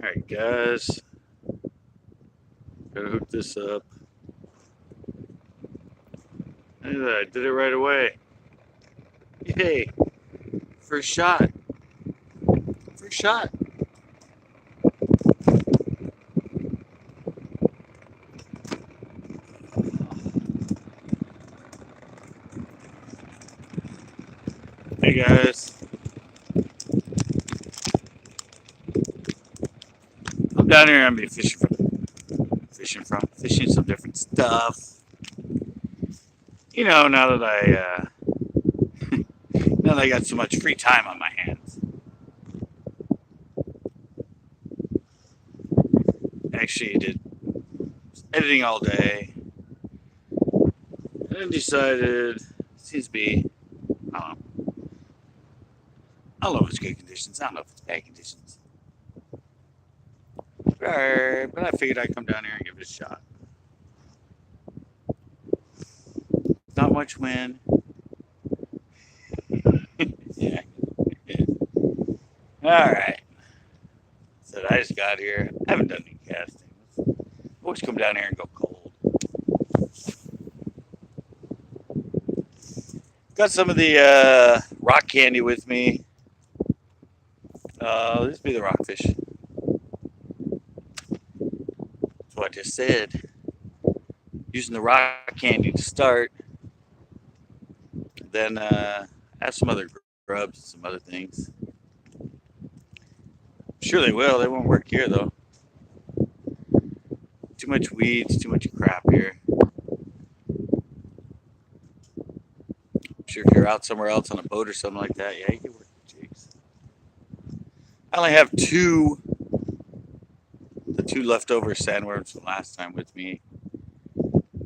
Alright guys, gotta hook this up. Look at that, I did it right away. Yay! First shot. First shot. Hey guys. I'm down here, I'm gonna be fishing some different stuff. You know, now that I got so much free time on my hands. Actually did editing all day. And then decided, seems to be, I don't know if it's good conditions, I don't know if it's bad conditions. Alright, but I figured I'd come down here and give it a shot. Not much wind. Yeah. Alright. So I just got here. I haven't done any casting. Always come down here and go cold. Got some of the rock candy with me. This be the rockfish. That's what I just said. Using the rock candy to start. Then have some other grubs and some other things. Sure they will. They won't work here though. Too much weeds, too much crap here. I'm sure if you're out somewhere else on a boat or something like that, yeah, you can work with jigs. I only have the two leftover sandworms from last time with me.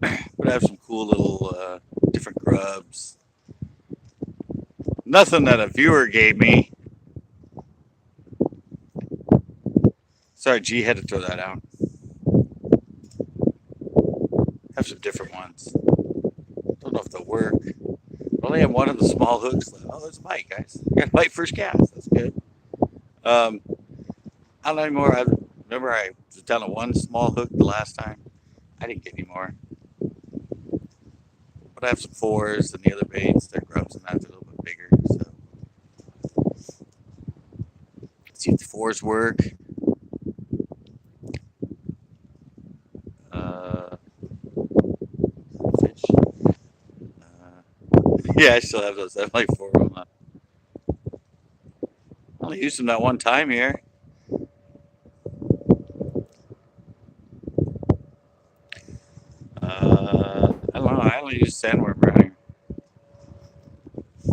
But I have some cool little different grubs. Nothing that a viewer gave me. Sorry, G had to throw that out. Have some different ones. Don't know if they'll work. I only have one of the small hooks left. Oh, there's a bite, guys. I got a bite first cast. That's good. I don't know anymore. I remember I was down to one small hook the last time. I didn't get any more. But I have some fours and the other baits. They're grubs and that's a little bit bigger. So let's see if the fours work. Fish. Yeah, I still have those. I have like 4 of them. I only used them that one time here. I don't know. I only use sandworm around here.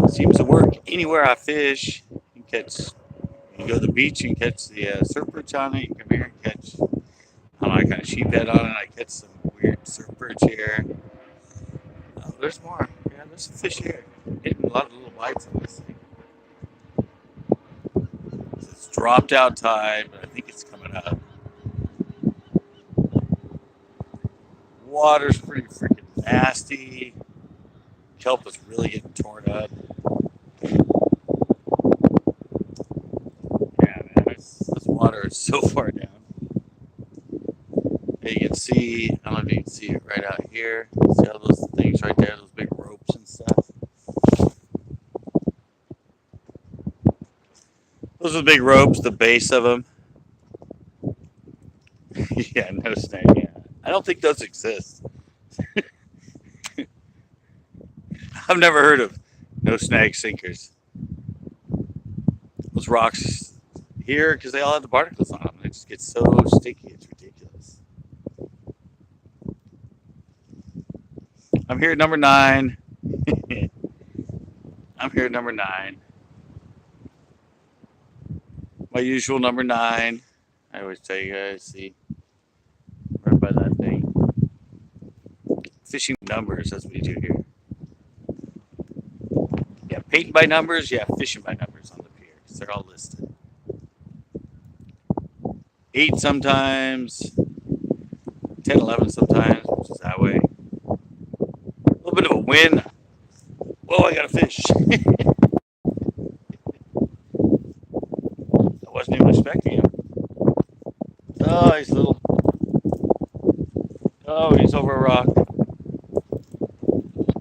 Seems to work anywhere I fish. You can go to the beach and catch the surf perch on it. You come here and catch, I don't know, I kind of sheephead on it. I catch some weird surf perch here. Oh, there's more. Yeah, there's some fish here. Getting a lot of little bites on this thing. It's dropped out tide, but I think it's coming up. Water's pretty freaking nasty. Kelp is really getting torn up. Yeah, man, this water is so far down. You can see, I don't know if you can see it right out here. See all those things right there, those big ropes and stuff. Those are the big ropes, the base of them. Yeah, no snake. Yeah, I don't think those exist. I've never heard of no snag sinkers. Those rocks here, because they all have the barnacles on them, they just get so sticky, it's ridiculous. I'm here at number 9. I'm here at number 9. My usual number 9. I always tell you guys, see, right by that thing. Fishing numbers, that's what we do here. Yeah, painting by numbers, yeah, fishing by numbers on the pier, because they're all listed. 8 sometimes, 10, 11 sometimes, which is that way. A little bit of a wind. Whoa, I got a fish. I wasn't even expecting him. Oh, he's little. Oh, he's over a rock.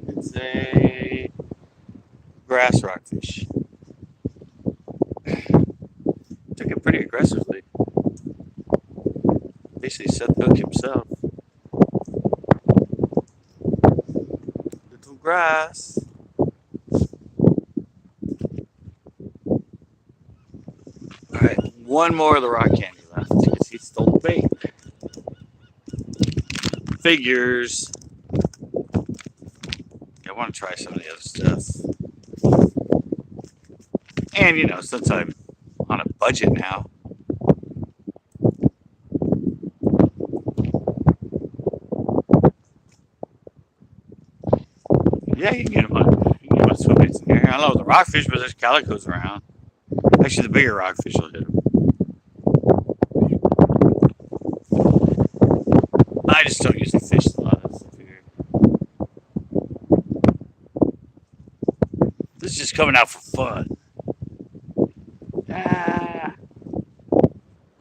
It's a grass rockfish. Took it pretty aggressively. Basically set the hook himself. Little grass. Alright, one more of the rock candy left because he stole the bait. Figures. I want to try some of the other stuff. And you know, since I'm on a budget now, yeah, you can get them on swim baits in here. I don't know the rockfish, but there's calicos around. Actually, the bigger rockfish will hit them. I just don't usually fish a lot of stuff here. This is just coming out for fun. Ah.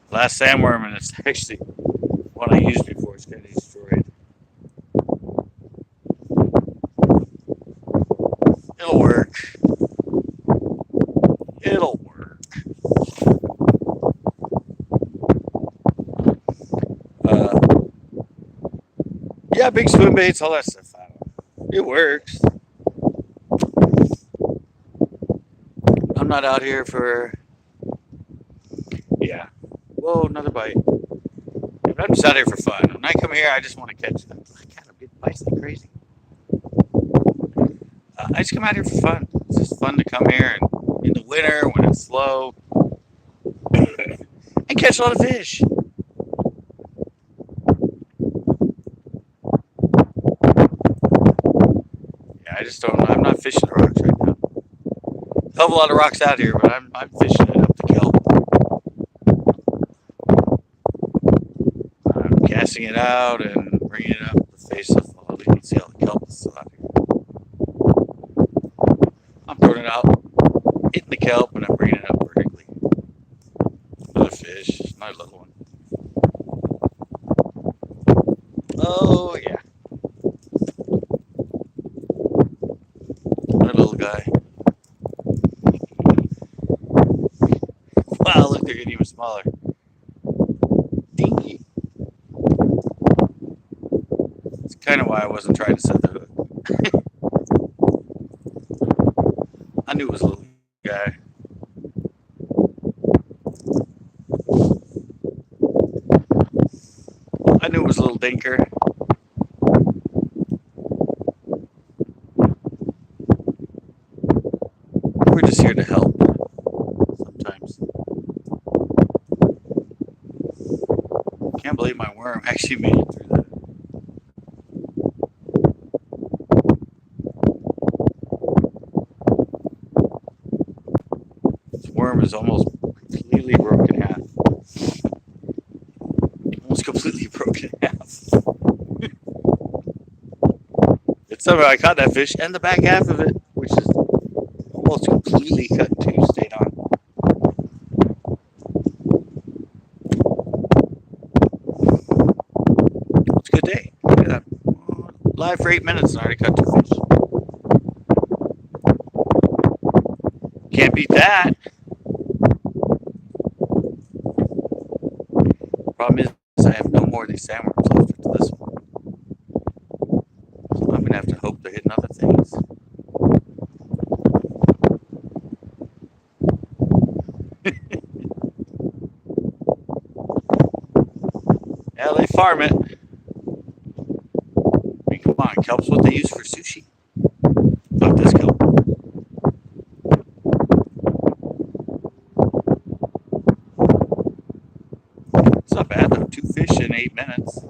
Last sandworm, and it's actually one I used before. It's kind of destroyed. It'll work. It'll work. Yeah, big swim baits, all that stuff. It works. I'm not out here for. Yeah. Whoa, another bite. I'm just out here for fun. When I come here, I just want to catch them. God, I'm getting bites like crazy. I just come out here for fun. It's just fun to come here and in the winter when it's slow and catch a lot of fish. Yeah, I just don't. I'm not fishing the rocks right now. I have a lot of rocks out here, but I'm fishing it up the kelp. I'm casting it out and bringing it up the face of the lake. You can see all the kelp is still out here. I'm throwing it out, hitting the kelp, and I'm bringing it up vertically. Another fish, another little one. Oh yeah, another little guy. Wow, look, they're getting even smaller. Dinky. That's kind of why I wasn't trying to set the hook. I knew it was a little guy. I knew it was a little dinker. We're just here to help sometimes. Can't believe my worm actually made it through that. This worm is almost completely broken in half. Almost completely broken in half. It's somehow I caught that fish and the back half of it, which is almost completely cut too, stayed on. It's a good day. Look at that. Live for 8 minutes and I already caught 2 fish. Can't beat that. Problem is I have no more of these sandworms left after this one. So I'm going to have to hope they're hitting other things. Yeah, they farm it. I mean, come on, kelp's what they use for sushi. Not this kelp. It's not bad though, 2 fish in 8 minutes.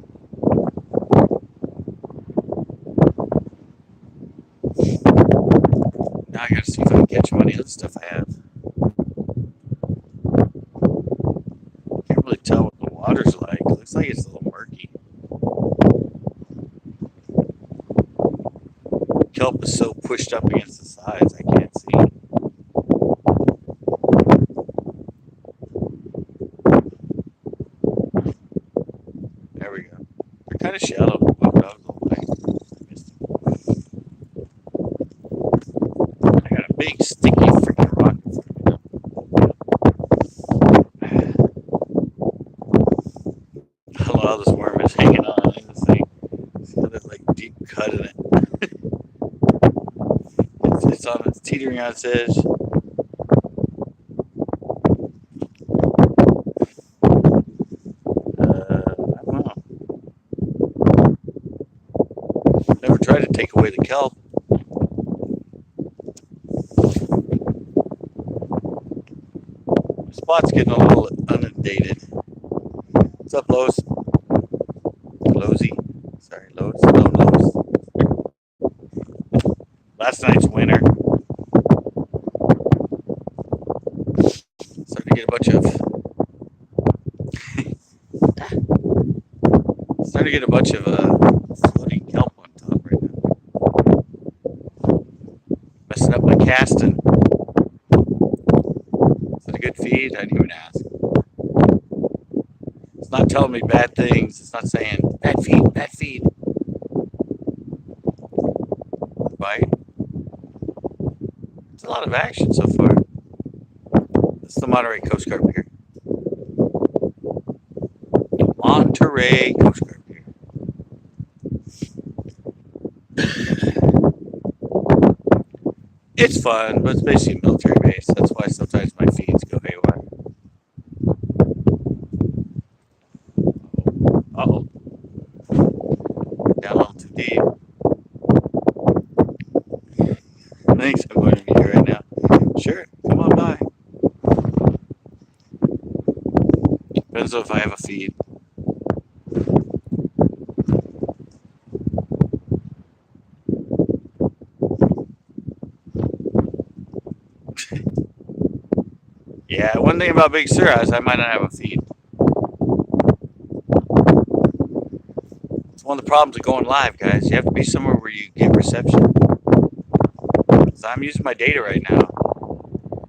Now I gotta see if I can catch them on the other stuff I have. Can't really tell what the water's like. It looks like it's a little murky. Kelp is so pushed up against the sides, I can't see. They're kind of shallow. Oh, that was a little way. I got a big sticky freaking rock in front of me. I don't know how this worm is hanging on in this thing. It's got a like deep cut in it. It's teetering on its edge. I don't know. Never tried to take away the kelp. The spot's getting a little inundated. What's up, Lowe's? Lowsy? Sorry, Lowe's. No, Lowe's. Last night's winner. Started to get a bunch of floating kelp on top right now. Messing up my casting. Is it a good feed? I didn't even ask. It's not telling me bad things. It's not saying bad feed, bad feed. Bite. It's a lot of action so far. This is the Monterey Coast Guard Pier. Monterey Coast Guard Pier. It's fun, but it's basically a military base. That's why sometimes my feeds go haywire. Uh-oh. Down a little too deep. Thanks, I'm going to be here right now. Sure, come on by. Depends on if I have a feed. Yeah, one thing about Big Sur is I might not have a feed. It's one of the problems of going live, guys. You have to be somewhere where you get reception. So I'm using my data right now.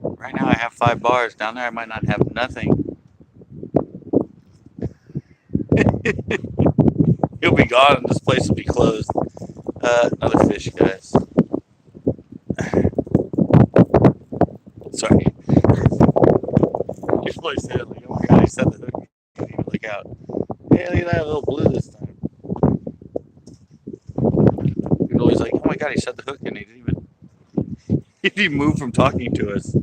Right now I have 5 bars. Down there I might not have nothing. He'll be gone and this place will be closed. Another fish, guys. Sorry. Your place said, like, oh my god, he set the hook. Look out. Hey, look at that little blue this time. You're always like, oh my god, he set the hook and he didn't even move from talking to us.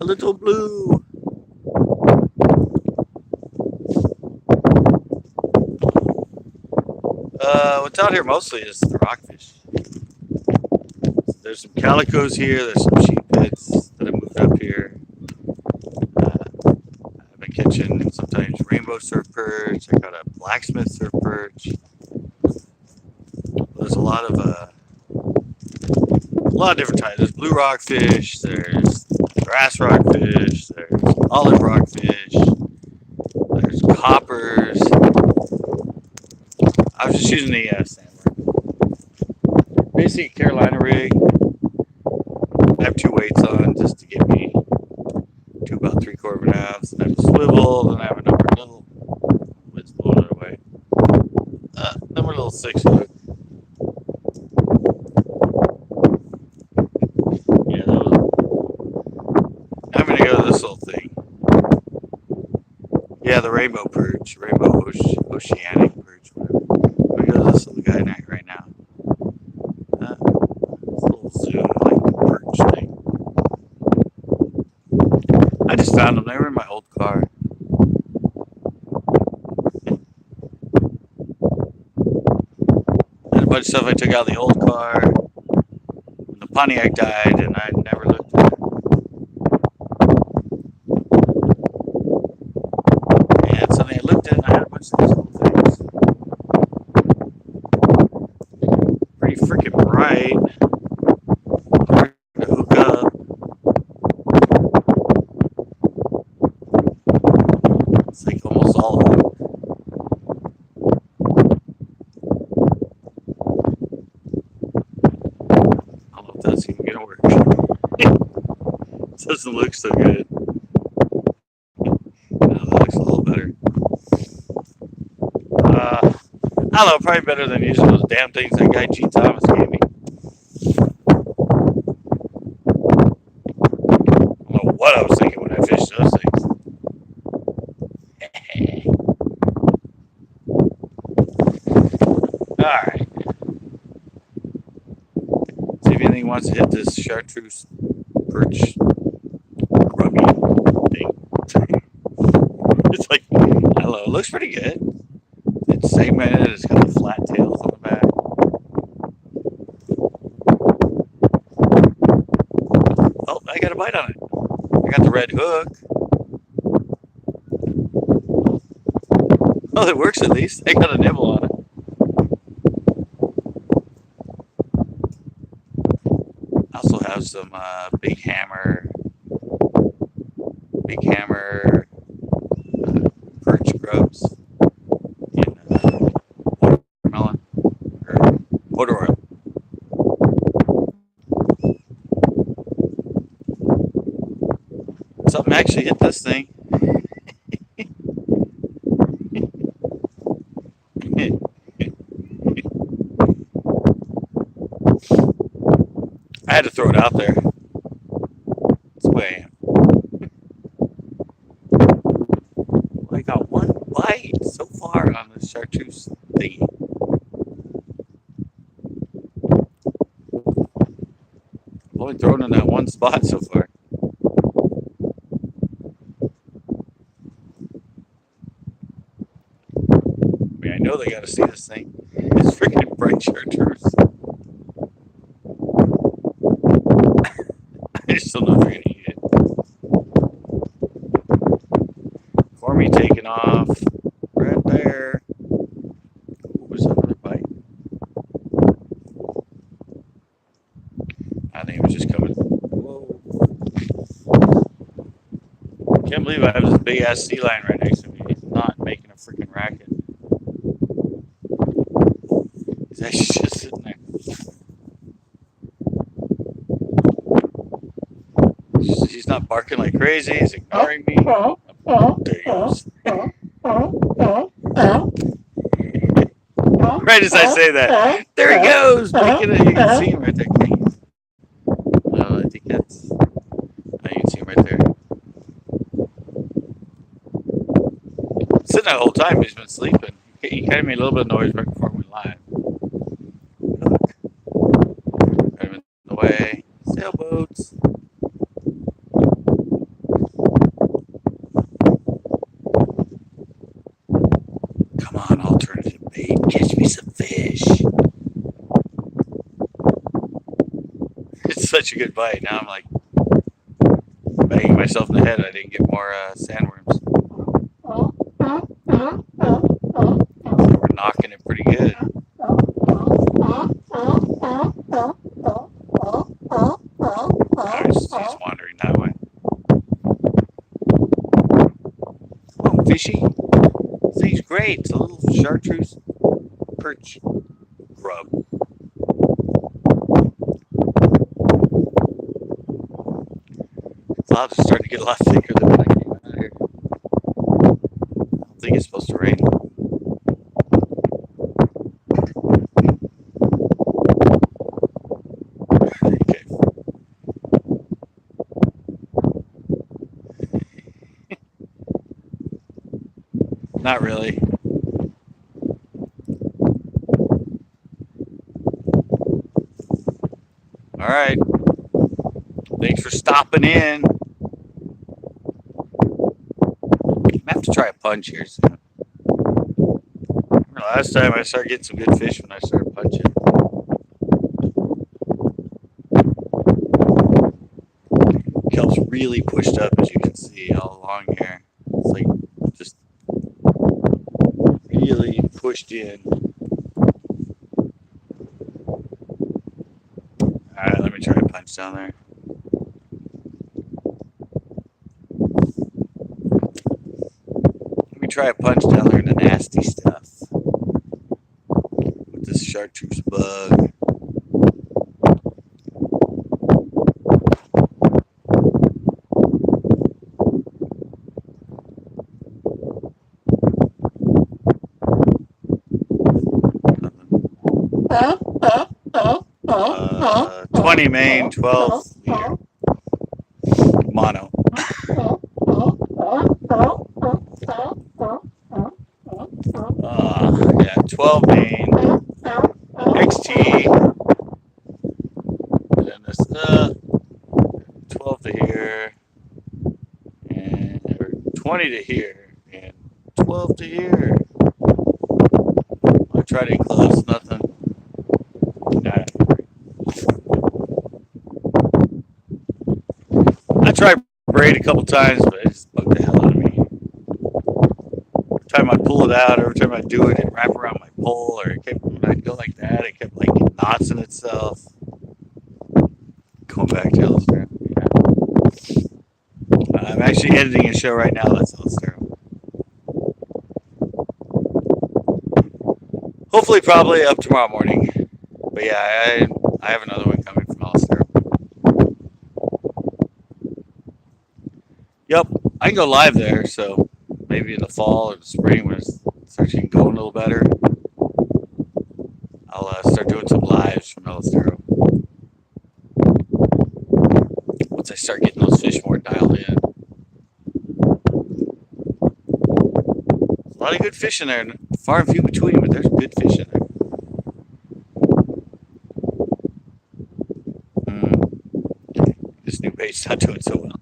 A little blue. What's out here mostly is the rockfish. There's some calicos here. There's some sheep heads that I moved up here. I've been catching sometimes rainbow surf perch. I got a blacksmith surf perch. There's a lot of different types. There's blue rockfish. There's grass rockfish. There's olive rockfish. There's coppers. I was just using the Sandler. Basic Carolina rig. I have 2 weights on just to get me to about 3/4 of an ounce. And I have a swivel, then I have a number little. It's blowing it away. Number little 6 hook. Yeah, I'm gonna go to this little thing. Yeah, the rainbow perch, rainbow oceanic perch, whatever. I'm gonna go to this little guy right now. This little zoom like perch thing. I just found them. They were in my old car. And a bunch of stuff I took out of the old car. When the Pontiac died, and I never looked at it. And suddenly I looked at it, and I had a bunch of these little things. Pretty freaking bright. Hard to hook up. It's like almost all of them. I don't know if that's even gonna work. It doesn't look so good. No, that looks a little better. I don't know, probably better than using those damn things that guy G. Thomas gave me. I don't know what I was thinking when I fished those things. Alright. See if anything wants to hit this chartreuse perch grubby thing. It's like, I don't know, it looks pretty good. It's segmented, it's got the flat tails on the back. Oh, I got a bite on it. I got the red hook. Oh, it works at least. I got a nibble on it. I also have some big hammer perch grubs in watermelon or motor oil. Something actually hit this thing. I had to throw it out there. That's the way I am. I got one bite so far on the chartreuse thingy. I've only thrown in that one spot so far. I mean, I know they got to see this thing. It's freaking bright chartreuse. I just don't know if they're going to eat it. Cormy taking off right there. What was another bite? I think it was just coming. Whoa. Can't believe I have this big ass sea lion right next to me. He's not making a freaking racket. He's actually just sitting there. He's not barking like crazy. He's ignoring me. There he goes. Right as I say that, there he goes. Making it. You can see him right there. Well, I think that's. Oh, you can see him right there. Sitting there the whole time. He's been sleeping. He kind of made a little bit of noise right before we went live. Got him in the way. Sailboats. Come on, alternative bait. Catch me some fish. It's such a good bite. Now I'm like banging myself in the head. I didn't get more sandworms. So we're knocking it pretty good. Oh, he's wandering that way. Oh, fishy. This thing's great. It's a little chartreuse perch grub. The clouds are starting to get a lot thicker than when I came out here. I don't think it's supposed to rain. Okay. Not really. All right. Thanks for stopping in. I have to try a punch here soon. Last time I started getting some good fish when I started punching. Kelp's really pushed up, as you can see, all along here. It's like just really pushed in. Alright, let me try a punch down there. Let me try a punch down there in the nasty stuff. With this chartreuse bug. 20 main, 12 leader. Mono. Yeah, 12 main, XT, and then this 12 to here, and or 20 to here, and 12 to here. I tried to enclose, nothing. Nah. I tried braid a couple times, but it just bugged the hell out of me. Every time I pull it out, every time I do it, it wrap around my pole, or it kept, when I go like that, it kept like knots in itself. Going back to Elster. Yeah. I'm actually editing a show right now that's Elster. Hopefully, probably up tomorrow morning. But yeah, I have another one coming from Elster. Yep, I can go live there, so maybe in the fall or the spring when it starts getting going a little better, I'll start doing some lives from Elster. Once I start getting those fish more dialed in. There's a lot of good fish in there, far and few between, but there's good fish in there. This new bait's not doing so well.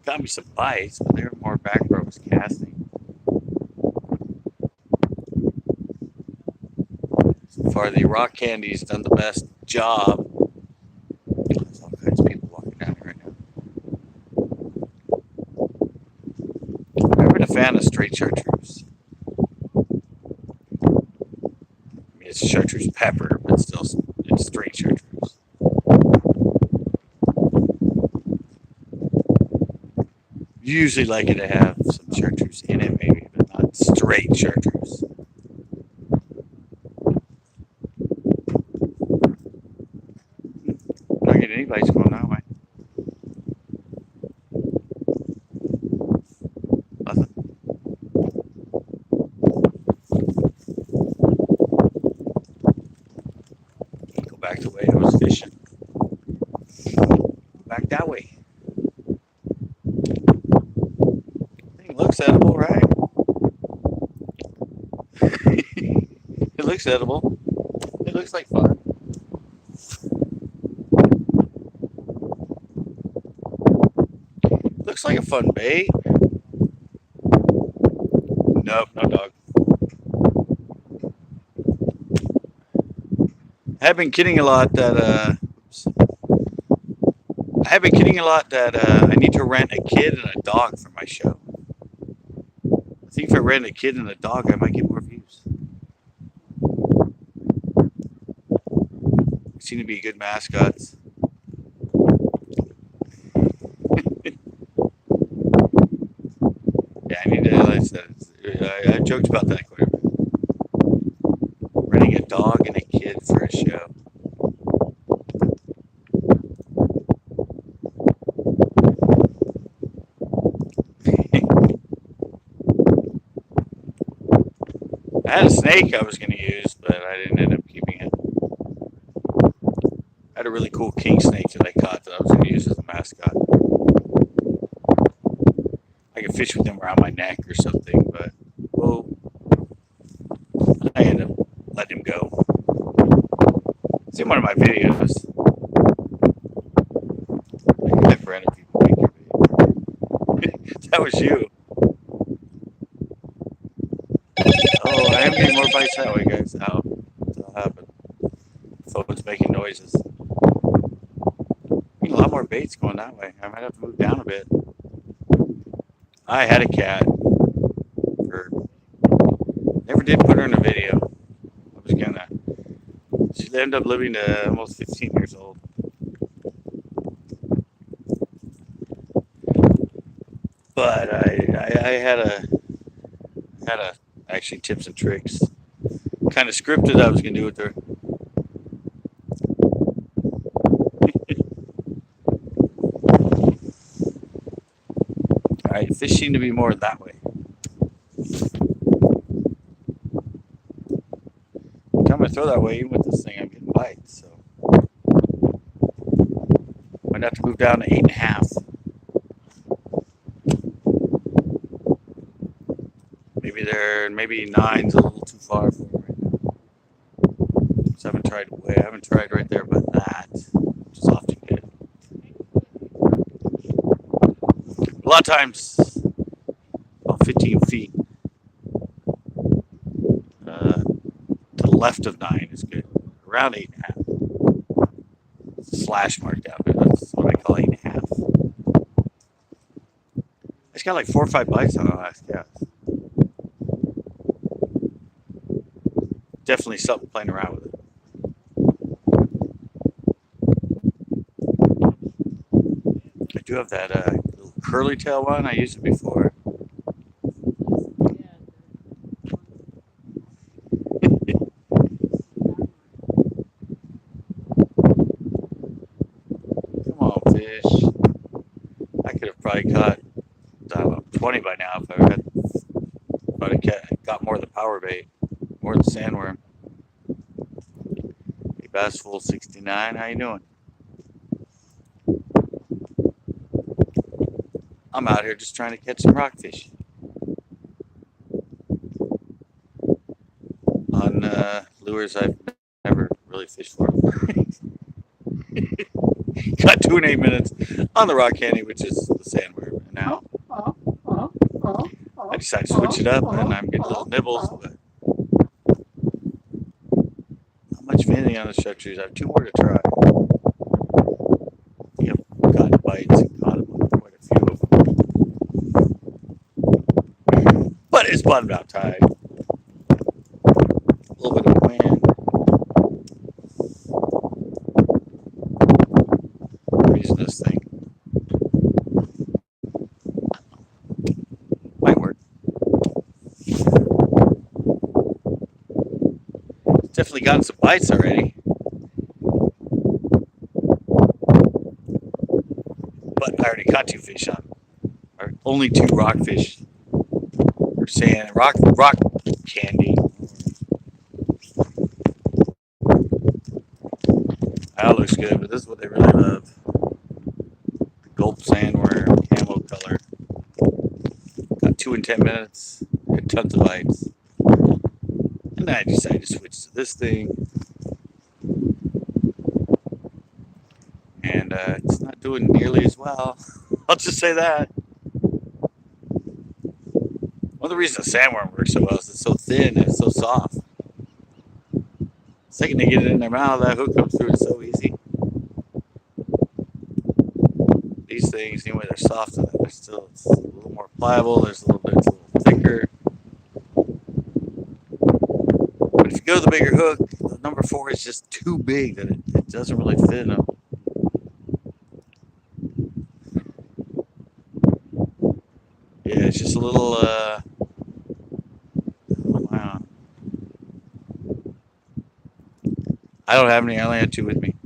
Got me some bites, but they're more back where I was casting. So far, the rock candy's done the best job. There's all kinds of people walking down here right now. I've never been a fan of straight chartreuse. I mean, it's chartreuse pepper, but still, it's straight chartreuse. Usually like it to have some chartreuse in it, maybe, but not straight chartreuse. I'm not getting any bites going that way. Nothing. Go back the way I was fishing. Go back that way. Thing looks edible, right? It looks edible. It looks like fun. Looks like a fun bait. Nope, no dog. I have been kidding a lot that I need to rent a kid and a dog for my show. I think if I rent a kid and a dog, I might get more views. They seem to be good mascots. Yeah, I need to, like I said, I joked about that quite a bit. Renting a dog and a kid for a show. I had a snake I was going to use, but I didn't end up keeping it. I had a really cool king snake that I caught that I was going to use as a mascot. I could fish with him around my neck or something, but well, I ended up letting him go. It's in one of my videos. I've rented people make your video. That was you. Oh, I am getting more bites that way, guys. Now, that'll happen. Phone's making noises. A lot more baits going that way. I might have to move down a bit. I had a cat. Never did put her in a video. I was gonna. She ended up living to almost 15 years old. But I had a actually tips and tricks. Kind of scripted I was gonna do with her. Alright, fish seem to be more that way. to throw that way. Even with this thing, I'm getting bites. So might have to move down to 8.5. Maybe 9's a little too far for me right now. So I haven't tried right there, but that, which is often good. A lot of times, about 15 feet to the left of 9 is good. Around 8.5. There's a slash mark down there. That's what I call 8.5. I just got like 4 or 5 bites on the last cast. Definitely something playing around with it. I do have that little curly tail one. I used it before. Come on, fish. I could have probably caught, I don't know, 20 by now if I had got more of the power bait, more of the sandworm. Hey, Bass Full 69, how you doing? I'm out here just trying to catch some rockfish on lures I've never really fished for. Got 2 and 8 minutes on the rock candy, which is the sandworm. And now I decided to switch it up, and I'm getting little nibbles, but not much of anything on the structures. I have 2 more to try. I think I've gotten bites and caught them on quite a few of them. But it's bottomed out tide. A little bit of wind. I'm using this thing. Might work. Definitely gotten some bites already. But I already caught 2 fish on. Or only 2 rockfish. Or sand. Rock candy. That looks good, but this is what they really love. The gulp sandworm, camo color. Got 2 in 10 minutes. Had tons of bites. And then I decided to switch to this thing. And it's not doing nearly as well. I'll just say that. One of the reasons the sandworm works so well is it's so thin and it's so soft. The second they get it in their mouth, that hook comes through. It's so easy. These things, anyway, they're soft and they're still it's a little more pliable. It's a little thicker. But if you go to the bigger hook, the number 4 is just too big that it doesn't really fit them. Yeah, it's just a little, oh wow. I don't have any, I only had 2 with me.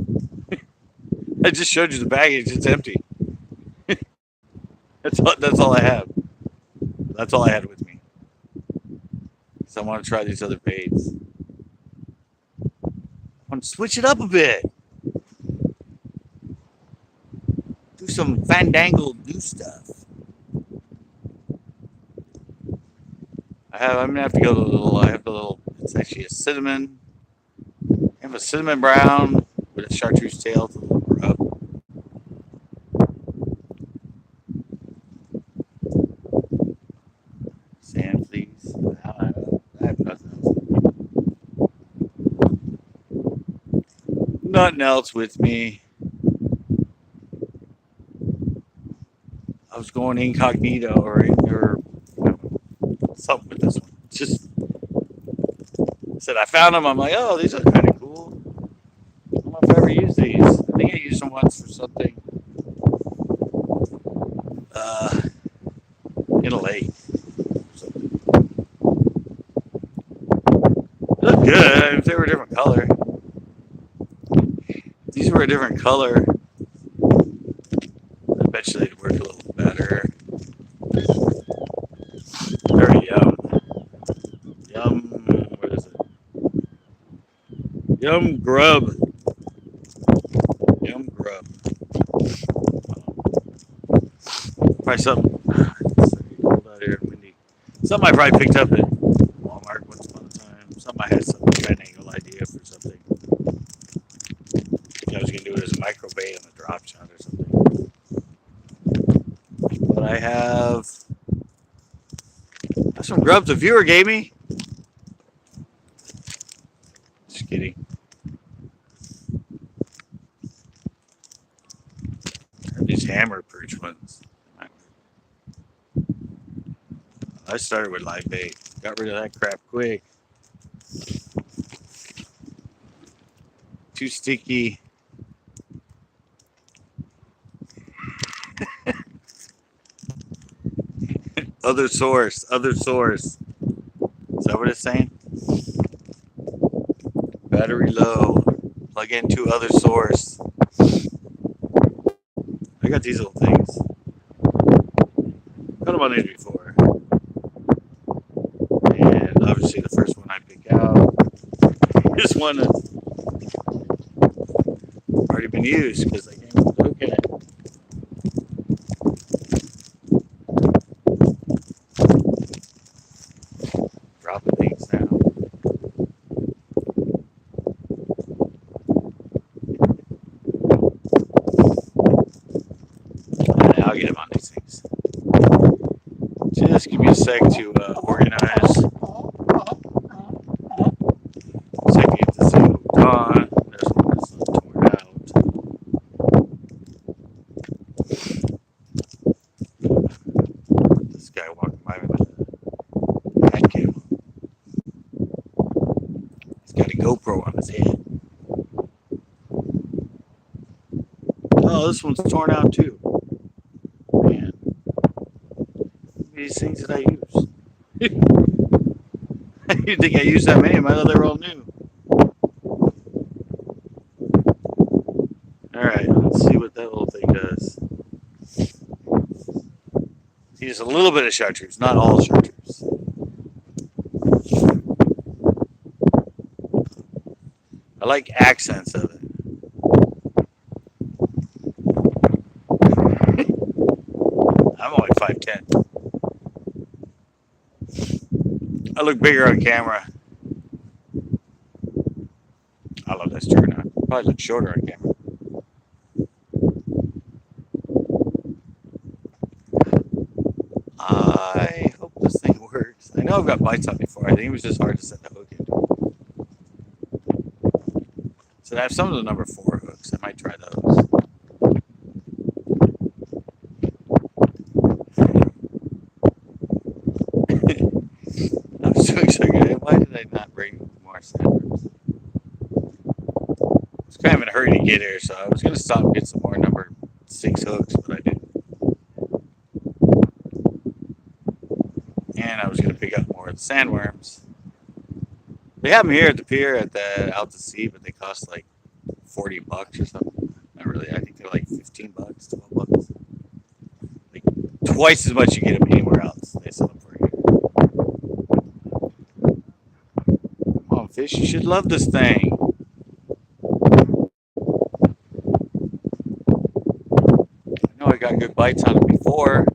I just showed you the baggage, it's empty. That's all I have. That's all I had with me. So I want to try these other baits. I want to switch it up a bit. Do some fandangled new stuff. I'm gonna have to go to the little, it's actually a cinnamon. I have a cinnamon brown with a chartreuse tail. It's a little rough. Sand fleas. I have nothing else. Nothing else with me. I was going incognito or something with this one. Just said I found them. I'm like, oh, these are kind of cool. I don't know if I ever used these. I think I used them once for something in a lake. They look good if they were a different color. If these were a different color, I bet you they'd work a little better. Very yum. What is it? Yum grub. Yum grub. Probably something. It's cold out here and windy. Something I probably picked up at Walmart once upon a time. Something I had some angle idea for something. I was gonna do it as a micro bait on a drop shot or something. But I have some grubs a viewer gave me. Just kidding. These hammer perch ones. I started with live bait. Got rid of that crap quick. Too sticky. Other source. Other source. Is that what it's saying? Battery low. Plug into other source. I got these little things. Got them on these before. And obviously the first one I pick out is one that's already been used because I came with the hook in it. Dropping things now. I'll get him on these things. Just give me a sec to organize. So I can get this thing hooked on. There's one that's torn out. This guy walking by me with a hand cam. He's got a GoPro on his head. Oh, this one's torn out too. Man. These things that I use. You think I used that many? I thought they were all new. Alright, let's see what that little thing does. Use a little bit of chartreuse, not all chartreuse. I like accents of it. I'm only 5'10". I look bigger on camera. I love this turnout. Probably look shorter on camera. I hope this thing works. I know I've got bites on before. I think it was just hard to set the hook into. So I have some of the number 4 hooks. I might try those. I was so excited. Why did I not bring more sandworms? I was kind of in a hurry to get here, so I was going to stop and get some more number 6 hooks, but I didn't. And I was going to pick up more of the sandworms. They have them here at the pier out to sea, but they cost like $40 or something. Not really. I think they're like $15, $12. Like twice as much you get them anywhere else. They sell them for here. Come on, fish! You should love this thing. I know I got good bites on it before.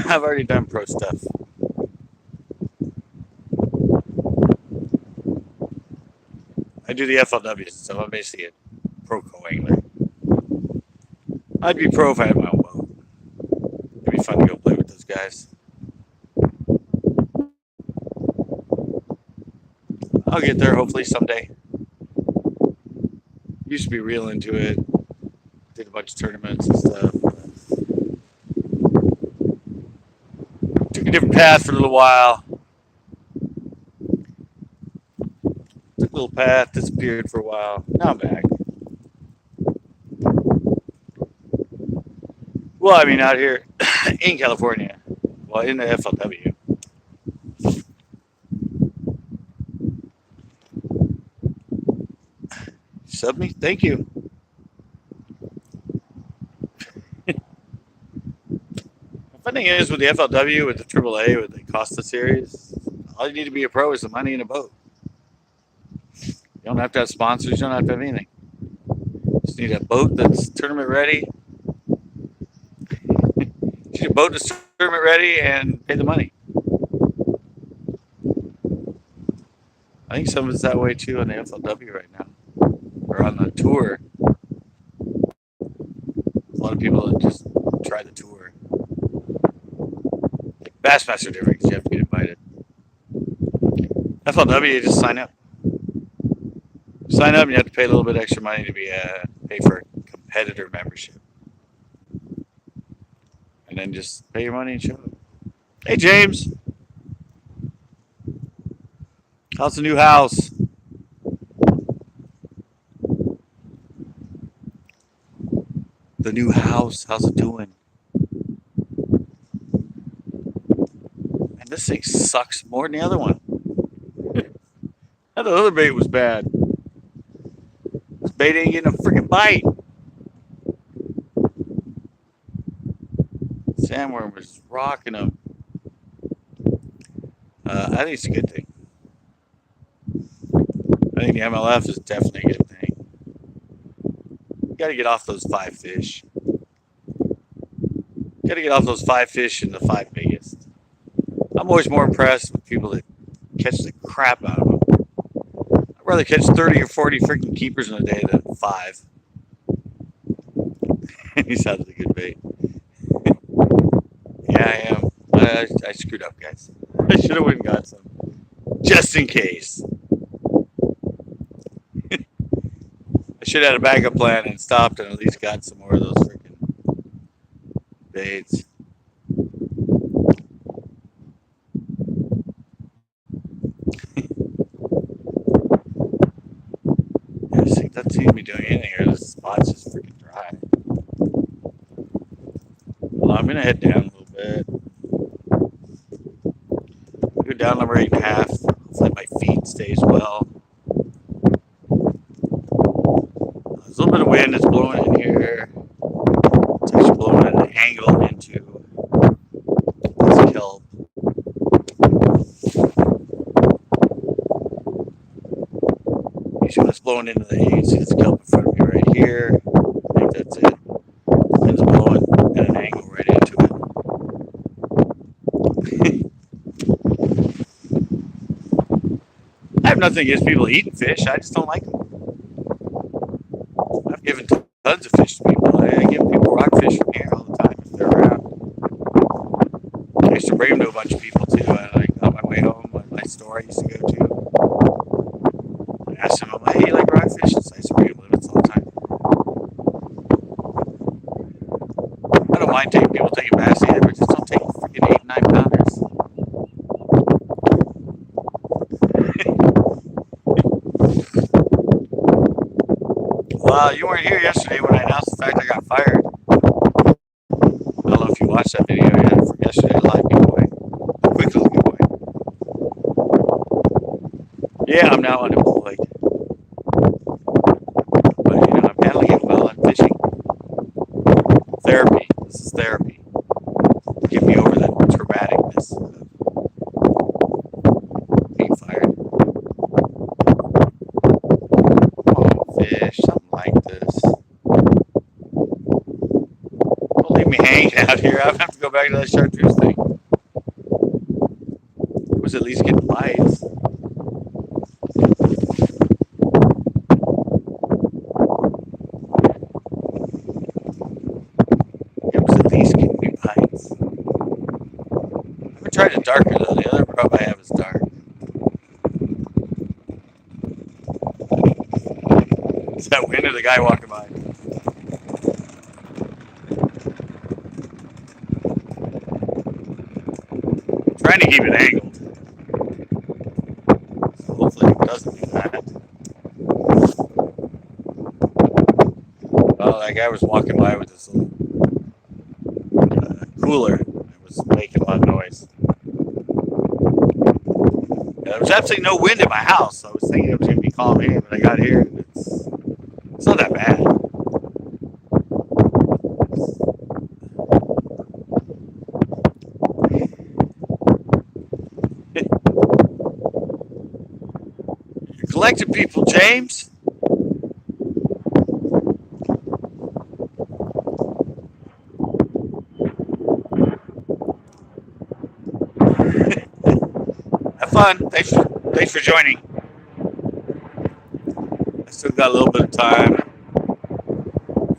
I've already done pro stuff. I do the FLWs, so I'm basically a pro co-angler. I'd be pro if I had my own boat. It'd be fun to go play with those guys. I'll get there hopefully someday. Used to be real into it. Did a bunch of tournaments and stuff. Took a different path for a little while. Took a little path, disappeared for a while. Now I'm back. Well, I mean, out here, in California. Well, in the FLW. Sub me? Thank you. The funny thing is, with the FLW, with the AAA, with the Costa Series, all you need to be a pro is the money in a boat. You don't have to have sponsors. You don't have to have anything. You just need a boat that's tournament ready. You need a boat that's tournament ready and pay the money. I think some of it's that way too on the FLW right now, or on the tour. A lot of people that just try the tour. Bassmaster different because you have to get invited. FLW, you just sign up. Sign up and you have to pay a little bit extra money to be pay for a competitor membership, and then just pay your money and show up. Hey James, how's the new house? The new house, how's it doing? Man, this thing sucks more than the other one. That other bait was bad. This bait ain't getting a freaking bite. Sandworm was rocking them. I think it's a good thing. I think the MLF is definitely a good thing. You gotta get off those 5 fish. You gotta get off those 5 fish and the 5 biggest. I'm always more impressed with people that catch the crap out of them. I'd rather catch 30 or 40 freaking keepers in a day than 5. He sounds a good bait. Yeah, I am. I screwed up, guys. I should have went and got some. Just in case. I should have had a backup plan and stopped and at least got some more of those freaking baits. I just think that seems to be doing anything here. This spot's just freaking dry. Well, I'm gonna head down a little bit. Go down number 8.5. Hopefully my feed stays well. There's a little bit of wind that's blowing in here. It's actually blowing at an angle into this kelp. Usually when it's blowing into the, you can see this kelp in front of me right here. I think that's it. Wind's blowing at an angle right into it. I have nothing against people eating fish. I just don't like them. I've given tons of fish to people. I give people rockfish from here all the time if they're around. I used to bring them to a bunch of people too. On my way home, my store I used to go to. I asked them, I'm like, hey, you like rockfish? So I used to bring them limits all the time. I don't mind taking people taking bass either, but just don't take freaking 8 and 9 pounders. Well, you weren't here yesterday when I announced the fact I got fired. I don't know if you watched that video yet from yesterday, live giveaway. A quick little giveaway. Yeah, I'm now unemployed. But, I'm handling it well. I'm fishing. Therapy. This is therapy. Get me over the traumaticness of being fired. Oh, fish. Something like this. Don't leave me hanging out here. I have to go back to that chartreuse thing. It was at least getting bites. Tried it darker though. The other rub I have is dark. Is that wind or the guy walking by? I'm trying to keep it angled. So hopefully it doesn't do that. Well, that guy was walking by with this little cooler. absolutely no wind in my house. I was thinking it was going to be calm here, but I got here and it's not that bad. You're collecting people, James. Have fun. Thanks for joining. I still got a little bit of time.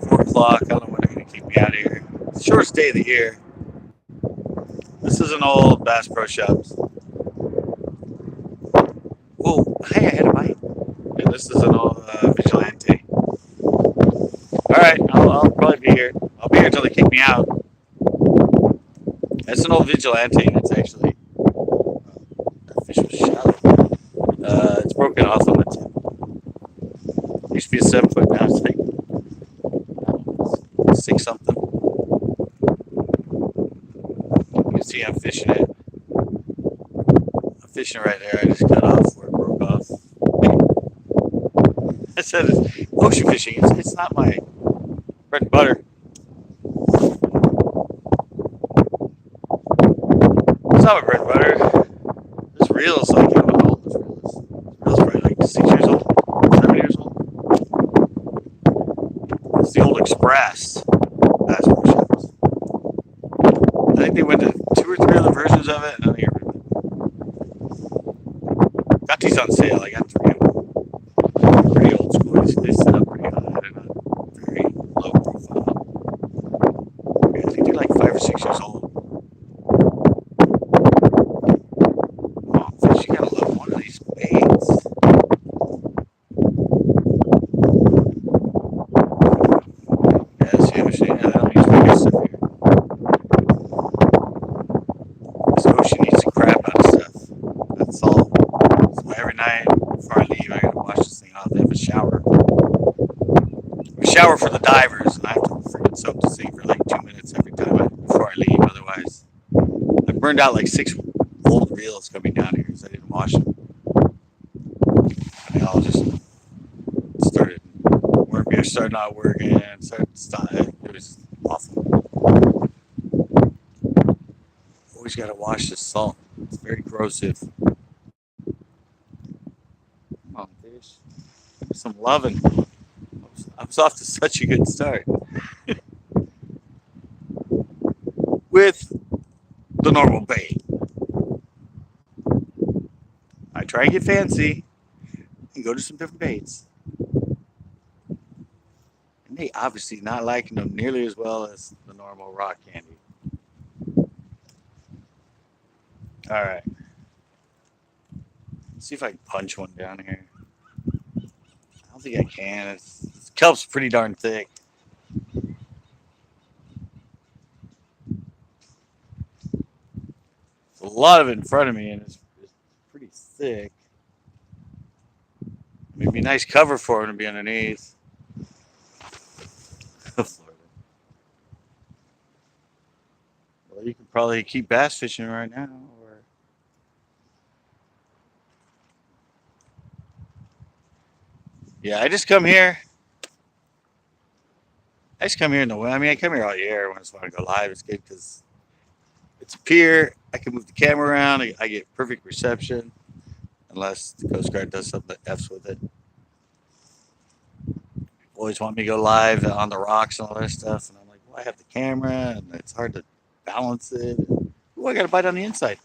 4 o'clock. I don't know when they're going to kick me out of here. It's the shortest day of the year. This is an old Bass Pro Shops. Whoa, hey, I had a bite. And this is an old Vigilante. Alright, I'll probably be here. I'll be here until they kick me out. That's an old Vigilante, and it's actually. That fish was shallow. It's broken off on the tip. It used to be a 7 foot, now it's like 6 something. You can see I'm fishing it. I'm fishing right there. I just cut off where it broke off. I said it's ocean fishing. It's not my bread and butter. It's not my bread and butter. This reel is like, I don't know how old this reel is. This reel's probably like 6 years old, 7 years old. It's the old Express Bass Pro Shops. I think they went to 2 or 3 other versions of it, and I think got these on sale. I got 3 of them. Pretty old school. They set up pretty high. They're not very low profile. I think they're like 5 or 6 years old. Oh, fish, you gotta love one of these baits. Yeah, see, I don't use my good stuff here. This ocean needs the crap out of stuff. That's all. So every night before I leave, I gotta wash this thing off. They have a shower. We shower for the divers, and I have to freaking soak this thing for like 2 minutes every time before I leave. Otherwise, I burned out like 6 old reels coming down here because I didn't wash them. And they all just started. Worm gear started not working. Started to stop. It was awful. Always gotta wash this salt. It's very corrosive. Come on, fish. Some loving. I was off to such a good start. With the normal bait. I try and get fancy and go to some different baits. And they obviously not liking them nearly as well as the normal rock candy. Alright. Let's see if I can punch one down here. I don't think I can. This kelp's pretty darn thick. A lot of it in front of me, and it's pretty thick. Maybe a nice cover for him to be underneath. Florida. Well, you can probably keep bass fishing right now. Yeah, I just come here. I just come here in the winter. I mean, I come here all year when I just want to go live. It's good because it's a pier. I can move the camera around. I get perfect reception, unless the Coast Guard does something that F's with it. Always want me to go live on the rocks and all that stuff, and I'm like, well, I have the camera, and it's hard to balance it. Ooh, I got a bite on the inside.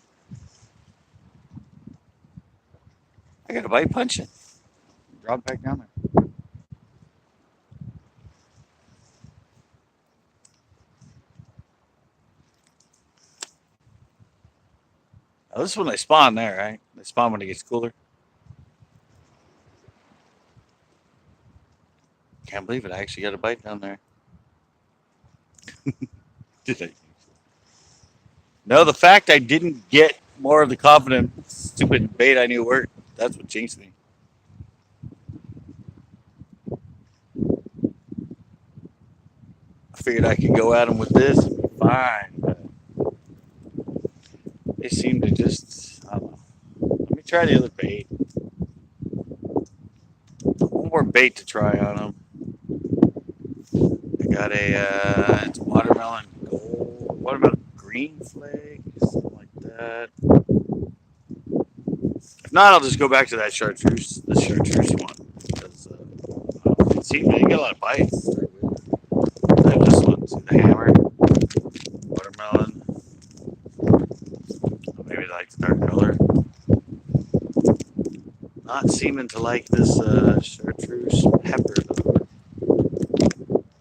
I got a bite punching. Drop back down there. Oh, this is when they spawn there, right? They spawn when it gets cooler. Can't believe it. I actually got a bite down there. Did I? No, the fact I didn't get more of the confident, stupid bait I knew worked, that's what jinxed me. I figured I could go at them with this and be fine, but they seem to just, I don't know. Let me try the other bait. One more bait to try on them. I got it's watermelon gold, watermelon green flake, something like that. If not, I'll just go back to that chartreuse, the chartreuse one. Because, see, they get a lot of bites. I have this one, see the hammer, watermelon. Maybe they like the dark color. Not seeming to like this chartreuse pepper though.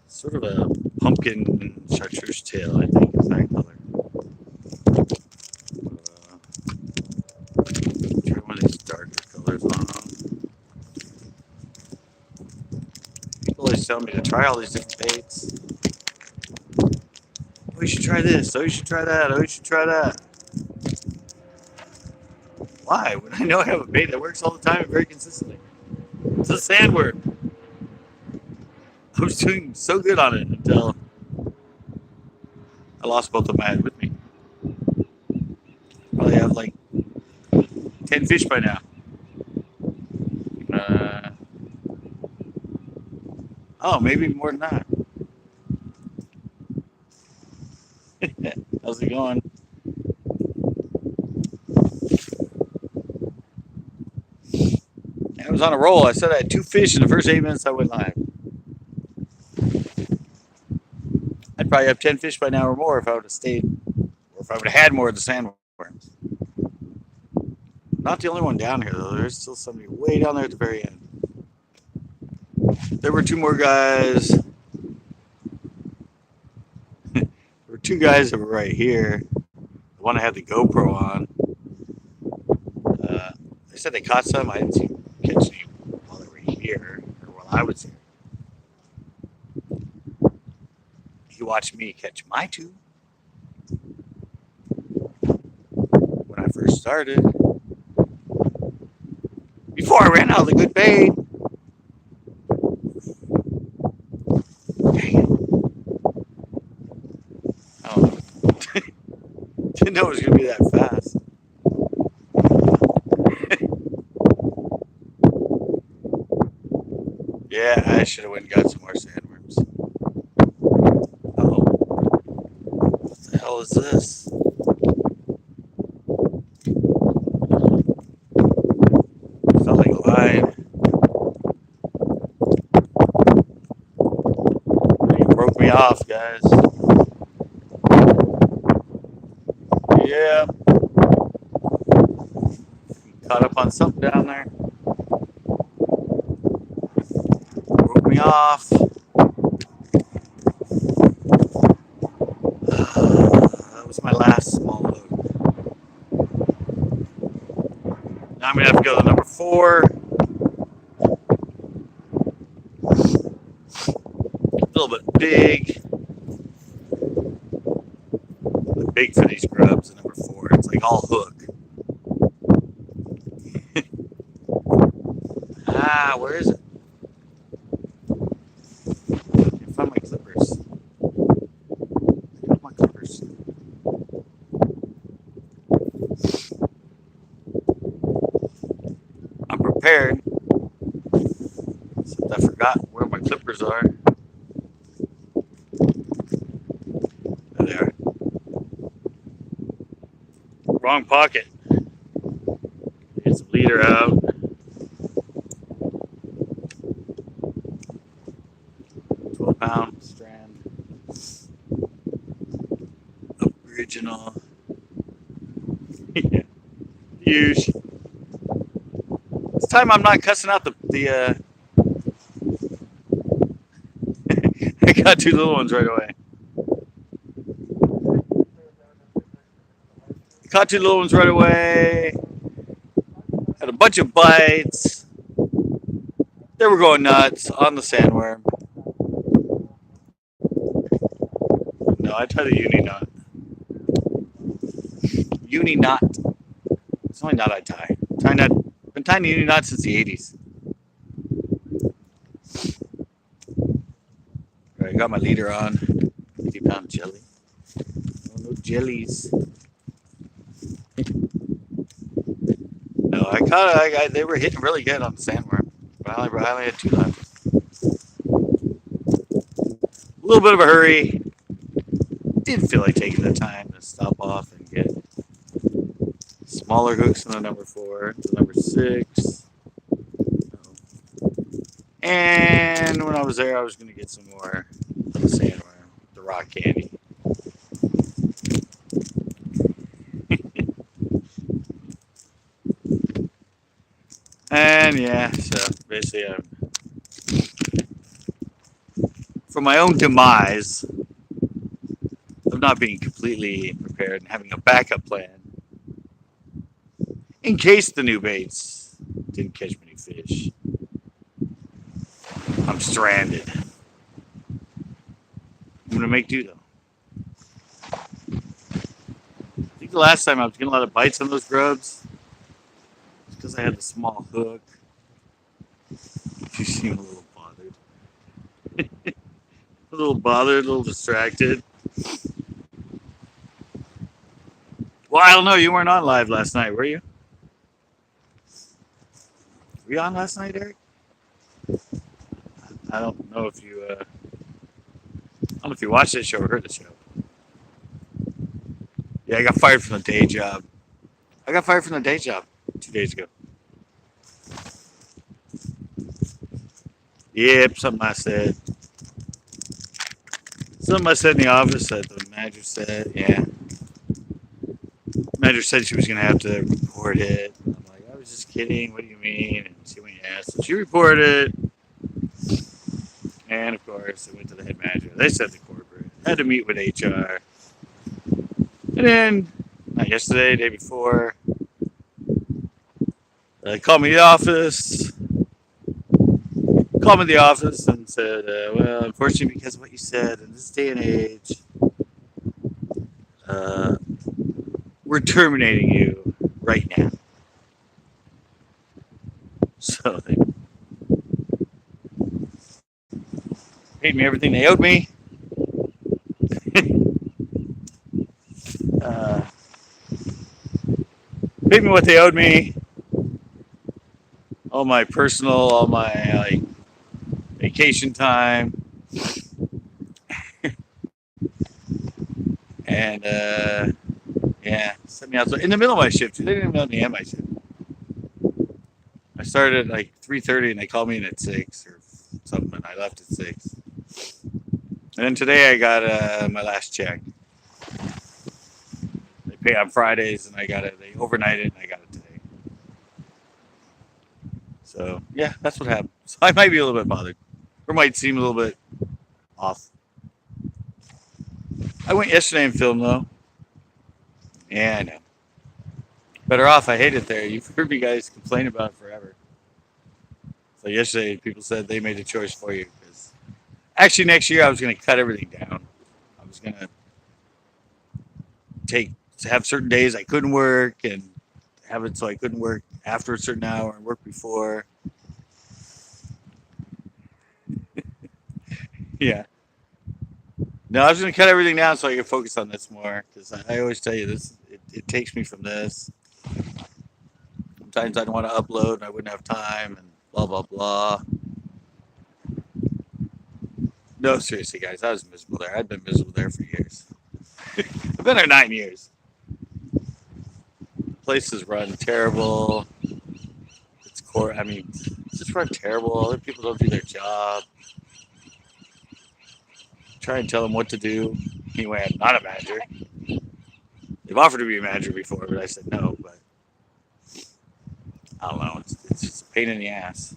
Sort of a pumpkin chartreuse tail, I think, is that color. Try one of these darker colors on them. People always tell me to try all these different baits. Oh, you should try this. Oh, you should try that. Oh, you should try that. Why? When I know I have a bait that works all the time and very consistently. It's a sandworm. I was doing so good on it until I lost both of them I had with me. Probably have like 10 fish by now. Oh, maybe more than that. How's it going? I was on a roll. I said I had 2 fish in the first 8 minutes I went live. I'd probably have 10 fish by now or more if I would have stayed, or if I would have had more of the sandworms. Not the only one down here, though. There's still somebody way down there at the very end. There were 2 more guys. There were 2 guys that were right here. The one I had the GoPro on. They said they caught some. I didn't see them catch any while they were here, or while I was here. He watched me catch my 2 when I first started. Before I ran out of the good bait. Dang it. Oh. Didn't know it was going to be that fast. Yeah, I should have went and got some more sandworms. Oh. What the hell is this? Felt like a line. You broke me off, guys. Yeah. Caught up on something down there. Broke me off. That was my last small load. Now I'm going to have to go to number 4. A little bit big. Big for these grubs, number 4. It's like all hook. Where is it? I can't find my clippers. My clippers. I'm prepared. Except I forgot where my clippers are. There they are. Wrong pocket. Get some leader out. 12-pound strand. Original. Yeah. Huge. This time I'm not cussing out the I got 2 little ones right away. Caught 2 little ones right away. Had a bunch of bites. They were going nuts on the sandworm. No, I tried the uni knot. Uni knot. It's the only knot I tie. Been tying the uni knot since the 80s. Alright, got my leader on. 50-pound jelly. Oh, no jellies. No, they were hitting really good on the sandworm, but I only had two left. A little bit of a hurry. Didn't feel like taking the time to stop off and get smaller hooks than the number 4, the number 6. And when I was there, I was going to get some more of the sandworm, the rock candy. And yeah, so basically, for my own demise of not being completely prepared and having a backup plan in case the new baits didn't catch many fish, I'm stranded. I'm going to make do though. I think the last time I was getting a lot of bites on those grubs because I had the small hook. You seem a little bothered. A little distracted. Well, I don't know. You weren't on live last night, were you? Were you on last night, Eric? I don't know if you. I don't know if you watched that show or heard the show. Yeah, I got fired from the day job. I got fired from the day job 2 days ago. Yep, something I said. Something I said in the office that the manager said. Yeah. The manager said she was going to have to report it. I'm like, I was just kidding. What do you mean? And she went, yeah. So she reported it. And of course, it went to the head manager. They said the corporate. Had to meet with HR. And then, not yesterday, day before, they called me to the office. Called me to the office and said, well, unfortunately, because of what you said in this day and age, we're terminating you right now. So they paid me everything they owed me. Paid me what they owed me. All my personal, all my vacation time. And yeah, sent me out in the middle of my shift. They didn't even let me end my shift. I started at like 3:30 and they called me in at 6 or something, and I left at 6. And then today I got my last check. They pay on Fridays, and I got it. They overnighted, and I got it today. So yeah, that's what happened. So I might be a little bit bothered, or might seem a little bit off. I went yesterday and filmed though. Yeah, I know. Better off. I hate it there. You've heard me guys complain about it forever. So yesterday, people said they made a choice for you. Because actually, next year I was going to cut everything down. I was going to have certain days I couldn't work and have it so I couldn't work after a certain hour and work before. Yeah. No, I was going to cut everything down so I could focus on this more. Because I always tell you this, it takes me from this. Sometimes I don't want to upload and I wouldn't have time and blah, blah, blah. No, seriously, guys, I was miserable there. I've been miserable there for years. I've been there 9 years. The place is run terrible. It's just run terrible. Other people don't do their job. Try and tell them what to do. Anyway, I'm not a manager. They've offered to be a manager before, but I said no. But I don't know. It's just a pain in the ass.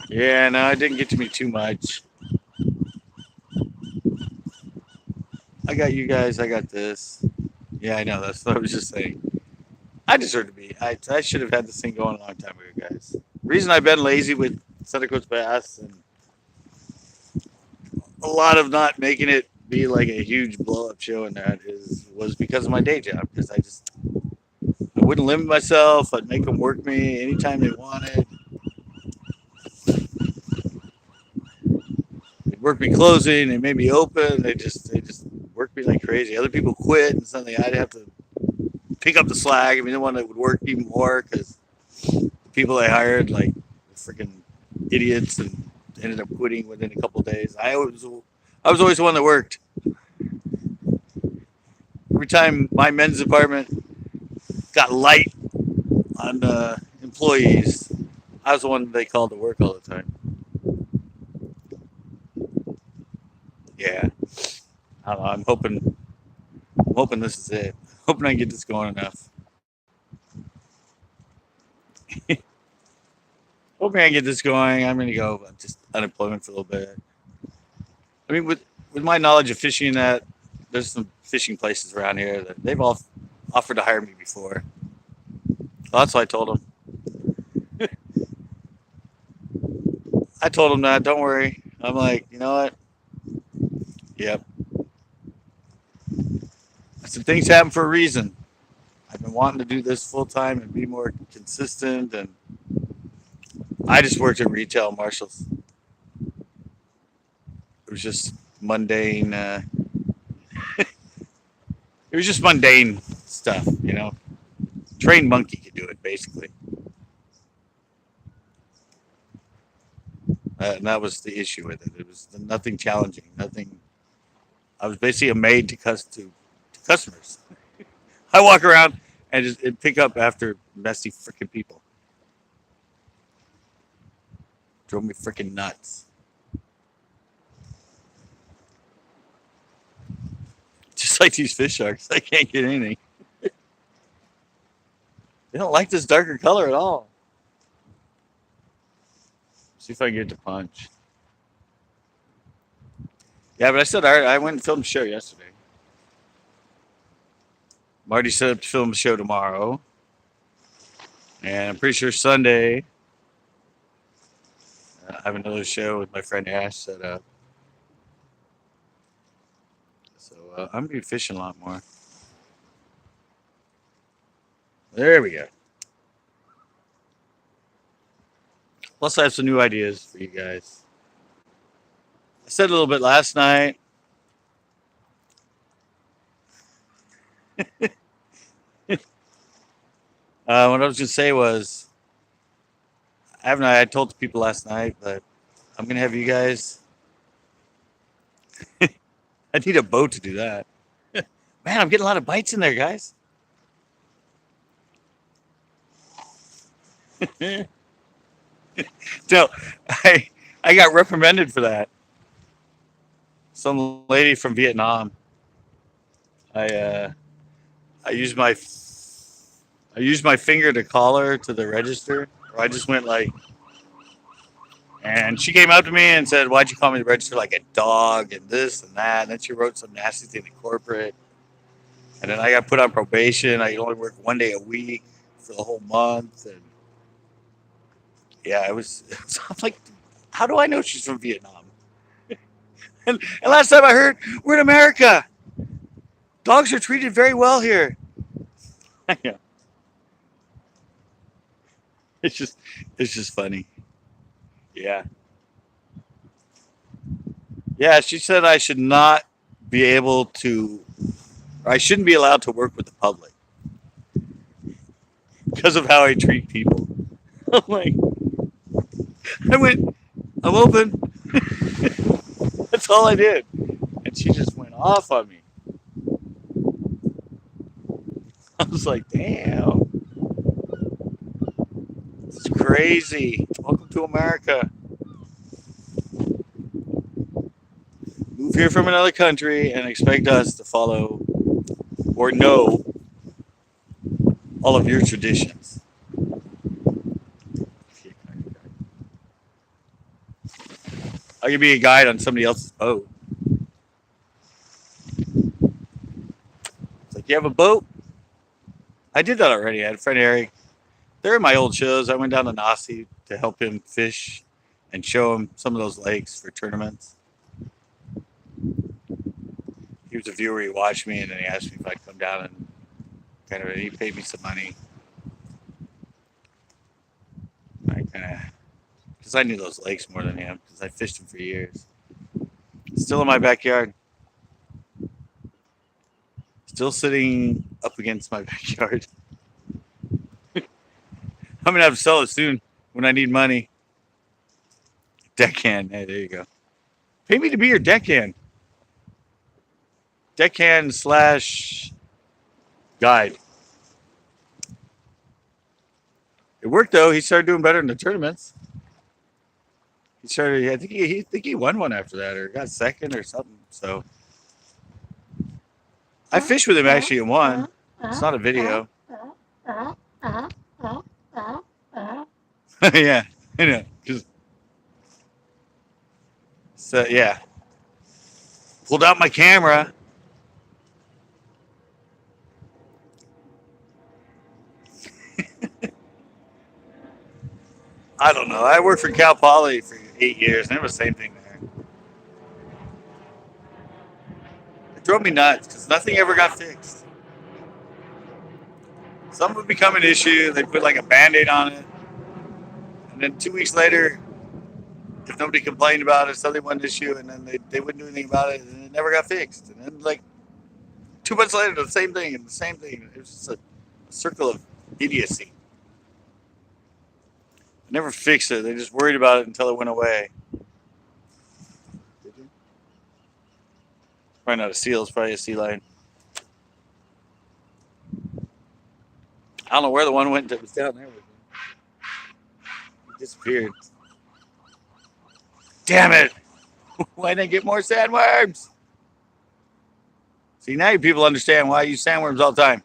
Yeah, no, it didn't get to me too much. I got you guys. I got this. Yeah, I know. That's what I was just saying. I deserve to be. I should have had this thing going a long time ago, guys. The reason I've been lazy with Center Coast Bass and a lot of not making it be like a huge blow-up show and that was because of my day job. Because I wouldn't limit myself. I'd make them work me anytime they wanted. They'd work me closing. They made me open. They just worked me like crazy. Other people quit, and suddenly I'd have to pick up the slack. I mean, the one that would work even more because the people they hired, like, freaking idiots, and ended up quitting within a couple of days. I was always the one that worked. Every time my men's department got light on employees, I was the one they called to work all the time. Yeah, I don't know. I'm hoping this is it. Hoping I can get this going enough. Hoping I can get this going. I'm gonna go just unemployment for a little bit. I mean, with my knowledge of fishing, that there's some fishing places around here that they've all offered to hire me before. So that's what I told them. I told them that. Don't worry. I'm like, you know what? Yep. I said things happen for a reason. I've been wanting to do this full time and be more consistent, and I just worked at retail Marshalls. It was just mundane. It was just mundane stuff, you know. Trained monkey could do it, basically. And that was the issue with it. It was nothing challenging, nothing. I was basically a maid to customers. I walk around and pick up after messy freaking people. Drove me freaking nuts. Just like these fish sharks, I can't get anything. They don't like this darker color at all. See if I can get to punch. Yeah, but I said I went and filmed a show yesterday. Marty set up to film a show tomorrow. And I'm pretty sure Sunday I have another show with my friend Ash set up. So I'm going to be fishing a lot more. There we go. Plus, I have some new ideas for you guys. I said a little bit last night. What I was going to say was, I told the people last night, but I'm going to have you guys. I need a boat to do that. Man, I'm getting a lot of bites in there, guys. So, I got reprimanded for that. Some lady from Vietnam. I used my finger to call her to the register. Or I just went like, and she came up to me and said, "Why'd you call me the register like a dog and this and that?" And then she wrote some nasty thing to corporate. And then I got put on probation. I could only work 1 day a week for the whole month. And yeah, it was. I'm like, how do I know she's from Vietnam? And last time I heard, we're in America. Dogs are treated very well here. Yeah. It's just funny. Yeah. Yeah, she said I should not be able to, or I shouldn't be allowed to work with the public because of how I treat people. I'm like, I'm open. That's all I did. And she just went off on me. I was like, damn. It's crazy. Welcome to America. Move here from another country and expect us to follow or know all of your traditions. I could be a guide on somebody else's boat. It's like, you have a boat? I did that already. I had a friend Eric. They're in my old shows. I went down to Nasi to help him fish and show him some of those lakes for tournaments. He was a viewer. He watched me, and then he asked me if I'd come down and he paid me some money. Because I knew those lakes more than him, because I fished them for years. Still in my backyard. Still sitting up against my backyard. I'm gonna have to sell it soon when I need money. Deckhand. Hey, there you go. Pay me to be your deckhand. Deckhand slash guide. It worked though. He started doing better in the tournaments. He started. I think he won one after that, or got second or something. So I fished with him actually and won. It's not a video. Yeah, I know. Just so yeah. Pulled out my camera. I don't know. I worked for Cal Poly for 8 years, and it was the same thing there. It drove me nuts because nothing ever got fixed. Something would become an issue. They'd put like a band-aid on it. And then 2 weeks later, if nobody complained about it, something was an issue, and then they wouldn't do anything about it, and it never got fixed. And then like 2 months later, the same thing and the same thing. It was just a circle of idiocy. I never fixed it. They just worried about it until it went away. Did you? Probably not a seal. It's probably a sea lion. I don't know where the one went that was down there with me. It disappeared. Damn it! Why didn't I get more sandworms? See, now you people understand why I use sandworms all the time.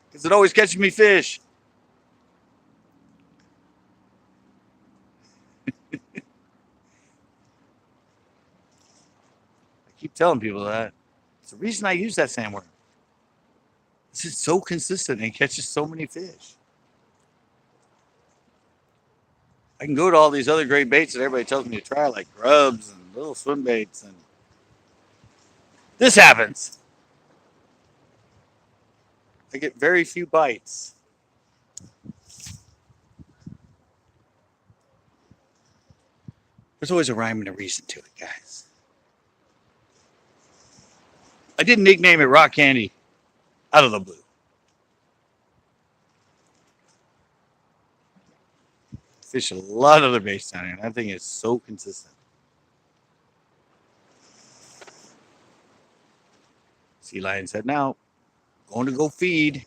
Because it always catches me fish. I keep telling people that. It's the reason I use that sandworm. This is so consistent and it catches so many fish. I can go to all these other great baits that everybody tells me to try, like grubs and little swim baits, and this happens. I get very few bites. There's always a rhyme and a reason to it, guys. I did nickname it Rock Candy out of the blue. Fish a lot of other baits down here, and that thing is so consistent. Sea lion's heading out. Going to go feed.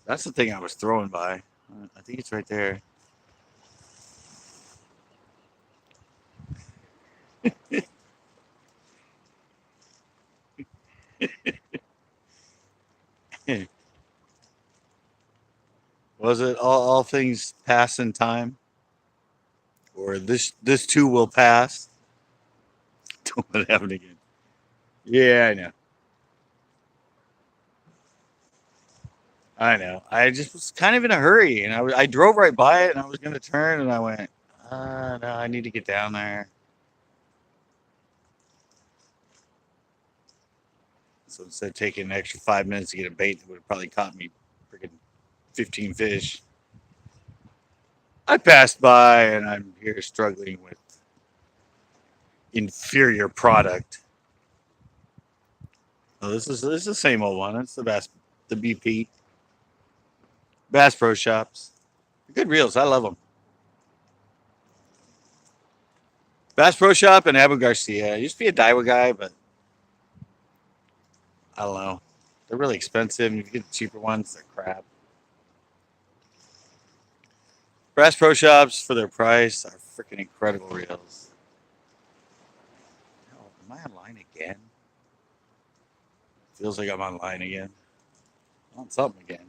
That's the thing I was throwing by. I think it's right there. Was it all things pass in time? Or this too will pass? Don't let it happen again. Yeah, I know. I know. I just was kind of in a hurry, and I drove right by it, and I was going to turn, and I went, no, I need to get down there. So instead of taking an extra 5 minutes to get a bait that would have probably caught me freaking 15 fish, I passed by, and I'm here struggling with inferior product. Oh, this is the same old one. It's the BP. Bass Pro Shops. Good reels. I love them. Bass Pro Shop and Abu Garcia. I used to be a Daiwa guy, but I don't know. They're really expensive. And if you get the cheaper ones, they're crap. Bass Pro Shops, for their price, are freaking incredible reels. Oh, am I online again? Feels like I'm online again. On something again.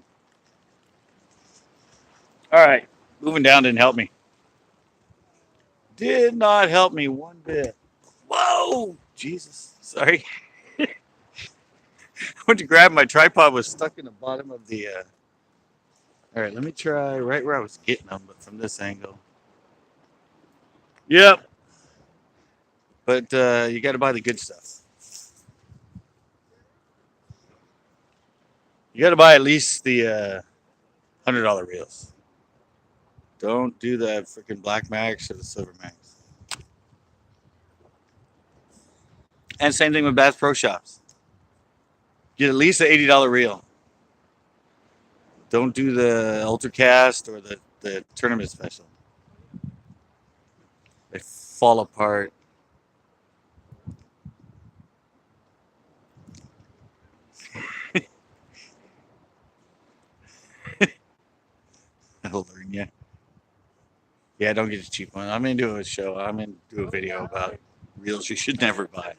All right. Moving down didn't help me. Did not help me one bit. Whoa! Jesus. Sorry. I went to grab my tripod, was stuck in the bottom of the. All right, let me try right where I was getting them, but from this angle. Yep. But you got to buy the good stuff. You got to buy at least the $100 reels. Don't do the freaking Black Max or the Silver Max. And same thing with Bass Pro Shops. Get at least an $80 reel. Don't do the Ultracast or the tournament special. They fall apart. That'll learn you. Yeah, don't get a cheap one. I'm gonna do a show. I'm gonna do a video about reels you should never buy.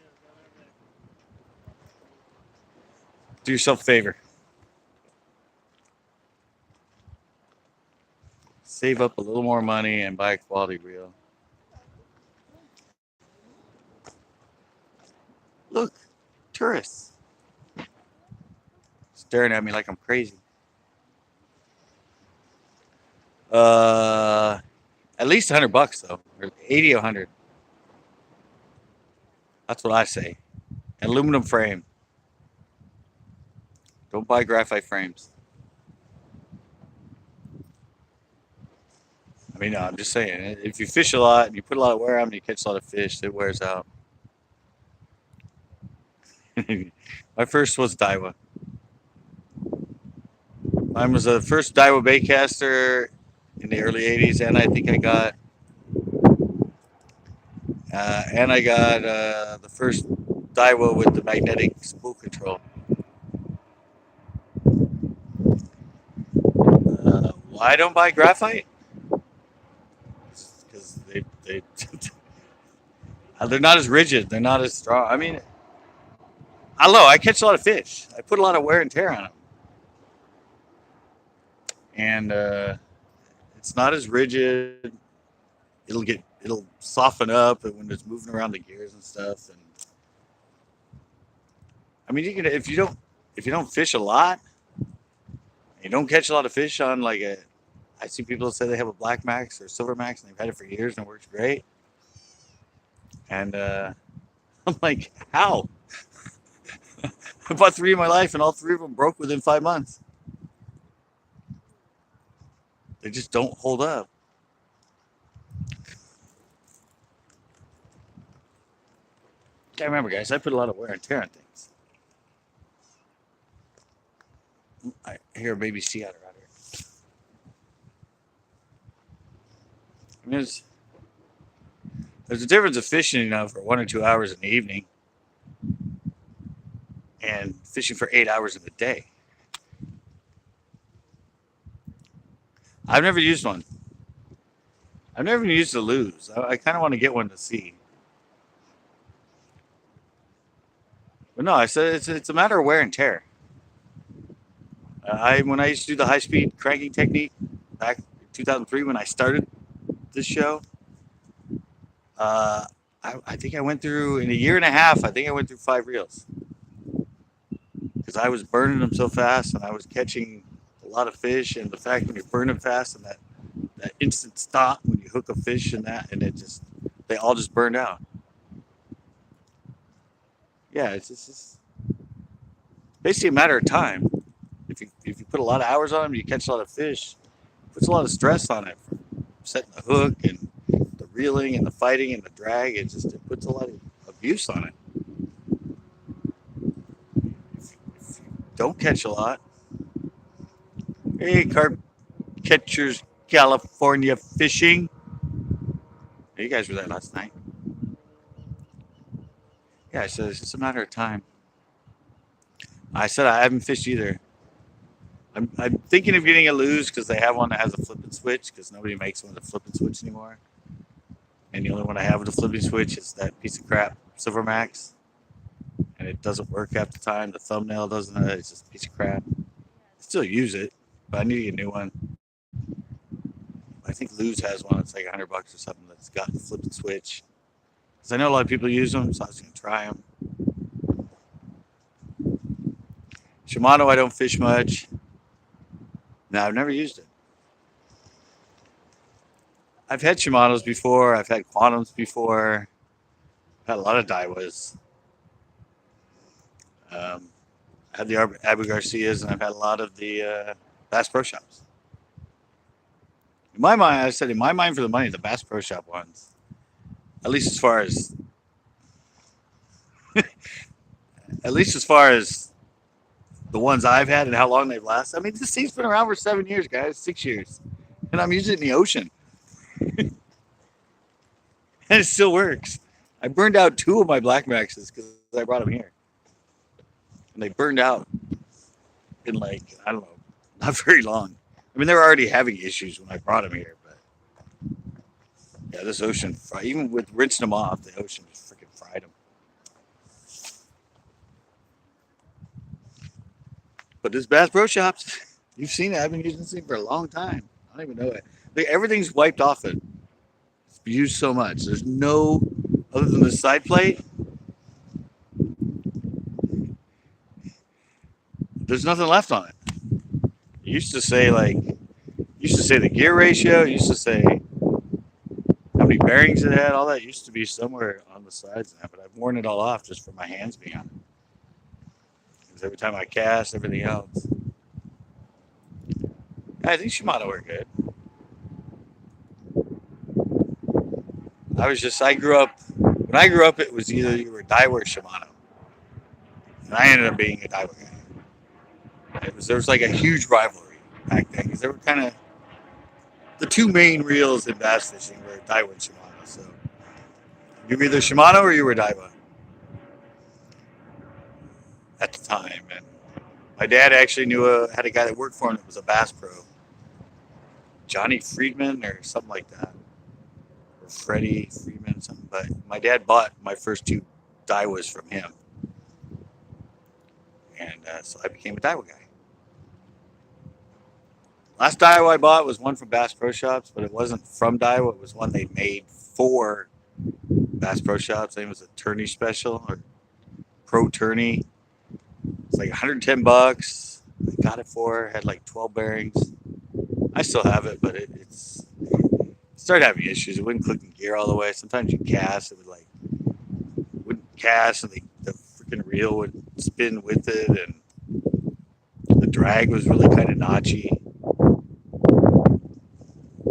Do yourself a favor. Save up a little more money and buy a quality reel. Look, tourists staring at me like I'm crazy. Uh, at least $100 though, or 80, 100. That's what I say. Aluminum frame. Don't buy graphite frames. I mean, no, I'm just saying. If you fish a lot and you put a lot of wear on, and you catch a lot of fish, it wears out. My first was Daiwa. Mine was the first Daiwa baitcaster in the early '80s, and I think I got, the first Daiwa with the magnetic spool control. Why don't buy graphite? Because they're not as rigid. They're not as strong. I mean, I don't know. I catch a lot of fish. I put a lot of wear and tear on them, and it's not as rigid. It'll soften up when it's moving around the gears and stuff. And I mean, you can if you don't fish a lot, you don't catch a lot of fish on like a. I see people say they have a Black Max or Silver Max and they've had it for years and it works great. And I'm like, how? I bought three in my life and all three of them broke within 5 months. They just don't hold up. I remember, guys, I put a lot of wear and tear on things. I hear a baby sea otter out here. I mean, there's a difference of fishing, for 1 or 2 hours in the evening and fishing for 8 hours in the day. I've never used one. I've never even used a lose. I kind of want to get one to see. But no, I said it's a matter of wear and tear. When I used to do the high speed cranking technique back in 2003 when I started this show, I think I went through in a year and a half. I think I went through 5 reels because I was burning them so fast and I was catching a lot of fish. And the fact when you burn them fast and that instant stop when you hook a fish and they all just burned out. Yeah, it's just basically a matter of time. If you put a lot of hours on them, you catch a lot of fish. It puts a lot of stress on it for setting the hook and the reeling and the fighting and the drag. It puts a lot of abuse on it. If you don't catch a lot, hey, carp catchers, California fishing. You guys were there last night. Yeah, I said it's just a matter of time. I said I haven't fished either. I'm thinking of getting a lose because they have one that has a flip and switch because nobody makes one with a flip and switch anymore. And the only one I have with a flipping switch is that piece of crap Silver Max. And it doesn't work half the time. The thumbnail doesn't. It's just a piece of crap. I still use it, but I need to get a new one. I think Lose has one that's like $100 or something that's got the flip and switch. Because I know a lot of people use them, so I was going to try them. Shimano, I don't fish much. No, I've never used it. I've had Shimanos before. I've had Quantums before. I've had a lot of Daiwas. I had the Abu Garcias, and I've had a lot of the Bass Pro Shops. In my mind, I said, in my mind for the money, the Bass Pro Shop ones. At least as far as At least as far as the ones I've had and how long they've lasted. I mean, this thing's been around for 7 years, guys, 6 years, and I'm using it in the ocean, and it still works. I burned out two of my black maxes because I brought them here, and they burned out in like I don't know, not very long. I mean, they were already having issues when I brought them here, but yeah, this ocean, even with rinsing them off, the ocean just freaking fried them. But this Bass Pro Shops, you've seen it. I've been using this thing for a long time. I don't even know it. Like, everything's wiped off it. It's used so much. There's no, other than the side plate, there's nothing left on it. It used to say the gear ratio. It used to say how many bearings it had. All that used to be somewhere on the sides now, but I've worn it all off just for my hands being on it. Because every time I cast, everything else. I think Shimano were good. When I grew up, it was either you were Daiwa or Shimano. And I ended up being a Daiwa guy. There was like a huge rivalry back then because they were kind of the two main reels in bass fishing were Daiwa and Shimano. So you were either Shimano or you were Daiwa at the time. And my dad actually had a guy that worked for him that was a Bass Pro, Johnny Friedman or something like that, or Freddie Friedman, something. But my dad bought my first two Daiwas from him, and so I became a Daiwa guy. Last Daiwa I bought was one from Bass Pro Shops, but it wasn't from Daiwa. It was one they made for Bass Pro Shops. I think it was a tourney special or pro tourney. It's like $110. I got it for. Had like 12 bearings. I still have it, but it started having issues. It wouldn't click in gear all the way. Sometimes you cast, it wouldn't cast, and the freaking reel would spin with it, and the drag was really kind of notchy.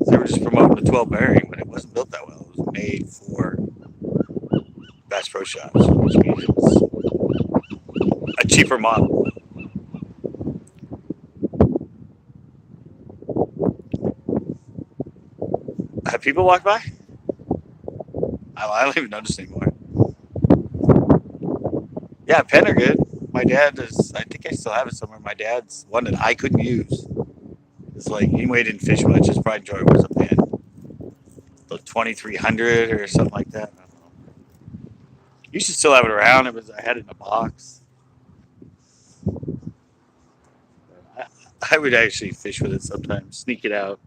They were just promoting the 12 bearing, but it wasn't built that well. It was made for Bass Pro Shops, which means it was a cheaper model. Have people walked by? I don't even notice anymore. Yeah, Penn are good. My dad is, I think I still have it somewhere. My dad's one that I couldn't use. It's like, anyway, didn't fish much. His pride and joy was a Penn. The 2300 or something like that. I don't know. You should still have it around. I had it in a box. I would actually fish with it sometimes, sneak it out.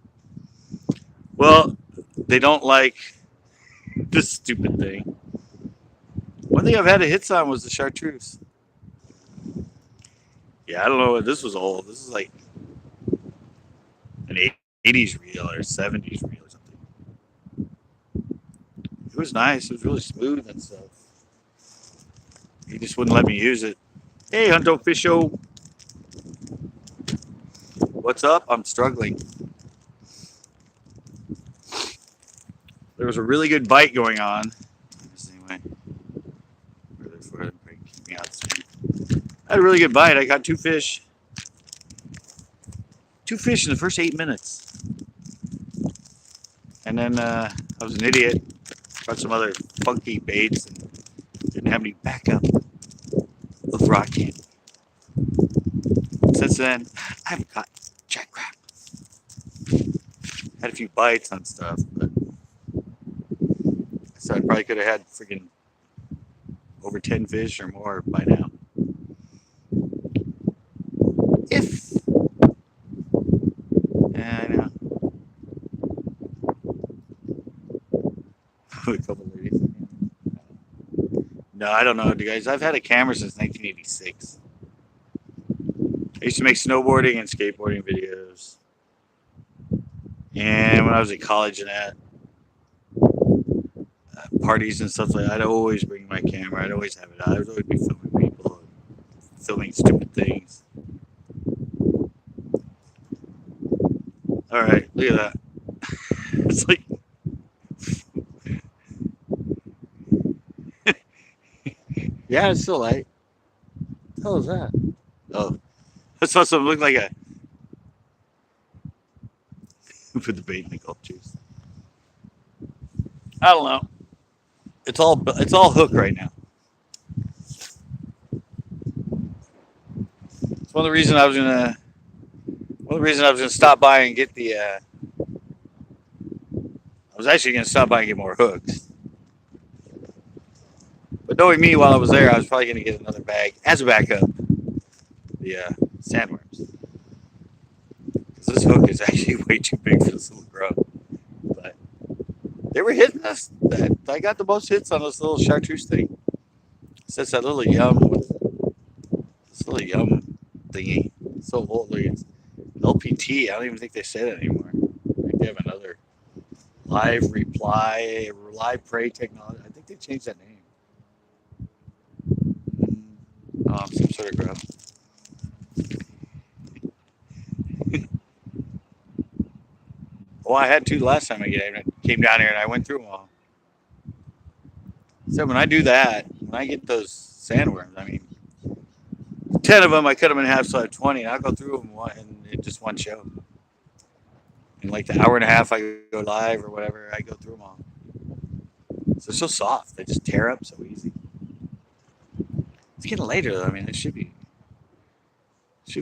Well, they don't like this stupid thing. One thing I've had hits on was the chartreuse. Yeah, I don't know. This was old. This is like an 80s reel or 70s reel or something. It was nice. It was really smooth and stuff. He just wouldn't let me use it. Hey, Hunto Fisho. What's up? I'm struggling. There was a really good bite going on. Anyway, keep me out soon. I had a really good bite. I got two fish. Two fish in the first 8 minutes. And then I was an idiot. Got some other funky baits and didn't have any backup of rock candy. Since then, I haven't caught jack crab. Had a few bites on stuff, but so I probably could have had freaking over 10 fish or more by now. Yeah, I know. A couple ladies. No, I don't know, guys. I've had a camera since 1986. I used to make snowboarding and skateboarding videos. And when I was at college and at parties and stuff like that, I'd always bring my camera. I'd always have it out. I'd always be filming people and filming stupid things. All right, look at that. It's like Yeah, it's still light. What the hell is that? Oh, I saw something look like a. Put the bait in the Gulf juice. I don't know. It's all hook right now. It's one of the reasons I was gonna. One of the reasons I was gonna stop by and get the. I was actually gonna stop by and get more hooks. But knowing me, while I was there, I was probably gonna get another bag as a backup. The sandworms. Because this hook is actually way too big for this little grub. But they were hitting us. I got the most hits on this little chartreuse thing. It's just that little yum with this little yum thingy. It's so old. Like it's LPT. I don't even think they say that anymore. I think they have another live prey technology. I think they changed that name. Some sort of grub. Well, I had two last time I came down here and I went through them all. So when I do that, when I get those sandworms, I mean, 10 of them, I cut them in half, so I have 20. And I'll go through them in just one show. In like the hour and a half I go live or whatever, I go through them all. So they're so soft. They just tear up so easy. It's getting later though. I mean, it should be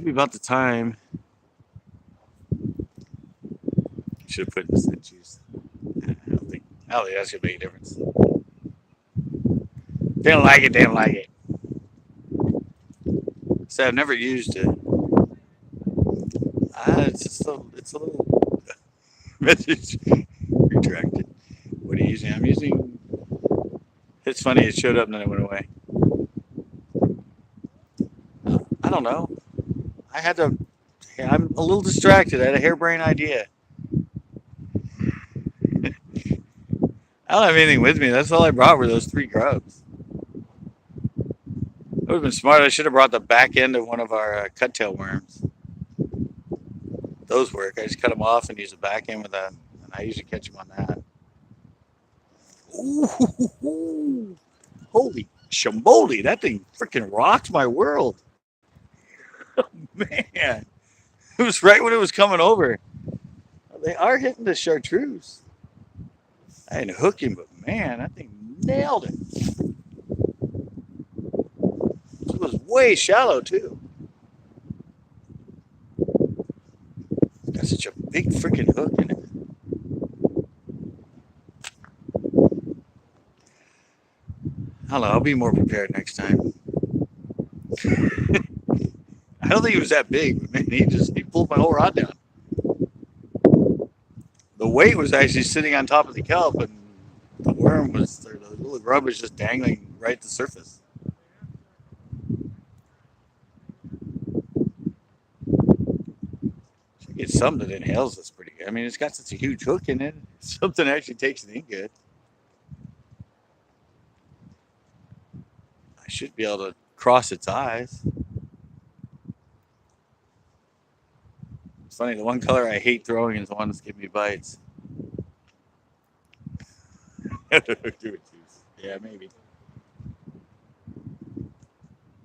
about the time. Should have put in the scent juice. I don't think that's gonna make a difference. They don't like it. They don't like it. So I've never used it. It's a little message retracted. What are you using? I'm using. It's funny. It showed up and then it went away. I don't know. I had to. I'm a little distracted. I had a harebrained idea. I don't have anything with me. That's all I brought were those three grubs. It would have been smart. I should have brought the back end of one of our cut-tail worms. Those work. I just cut them off and use the back end with that. And I usually catch them on that. Ooh, holy shamboli. That thing freaking rocked my world. Man. It was right when it was coming over. They are hitting the chartreuse. I didn't hook him, but man, that thing nailed it. It was way shallow, too. Got such a big freaking hook in it. I don't know. I'll be more prepared next time. I don't think he was that big, but man, he pulled my whole rod down. The weight was actually sitting on top of the kelp, and the worm was, or the little grub was just dangling right at the surface. Should get something that inhales this pretty good. I mean, it's got such a huge hook in it. Something actually takes it in good. I should be able to cross its eyes. It's funny, the one color I hate throwing is the one that's giving me bites. Do it, juice. Yeah, maybe.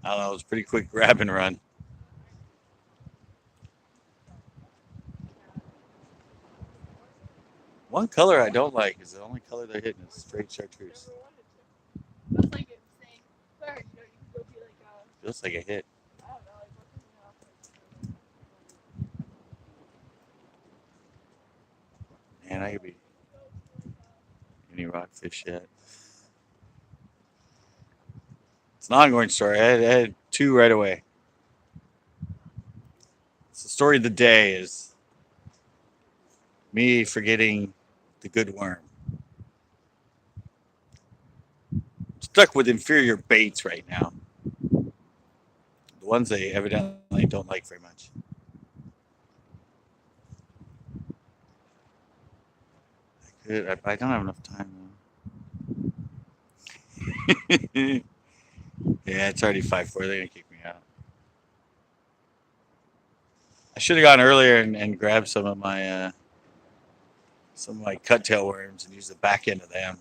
I don't know. It was a pretty quick grab and run. One color I don't like is the only color they're hitting is straight chartreuse. Feels like a hit. Man, I could be any rockfish yet. It's an ongoing story. I had two right away. It's the story of the day is me forgetting the good worm. Stuck with inferior baits right now. The ones they evidently don't like very much. I don't have enough time though. Yeah, it's already 5:4. They're gonna kick me out. I should have gone earlier and grabbed some of my cut tail worms and used the back end of them.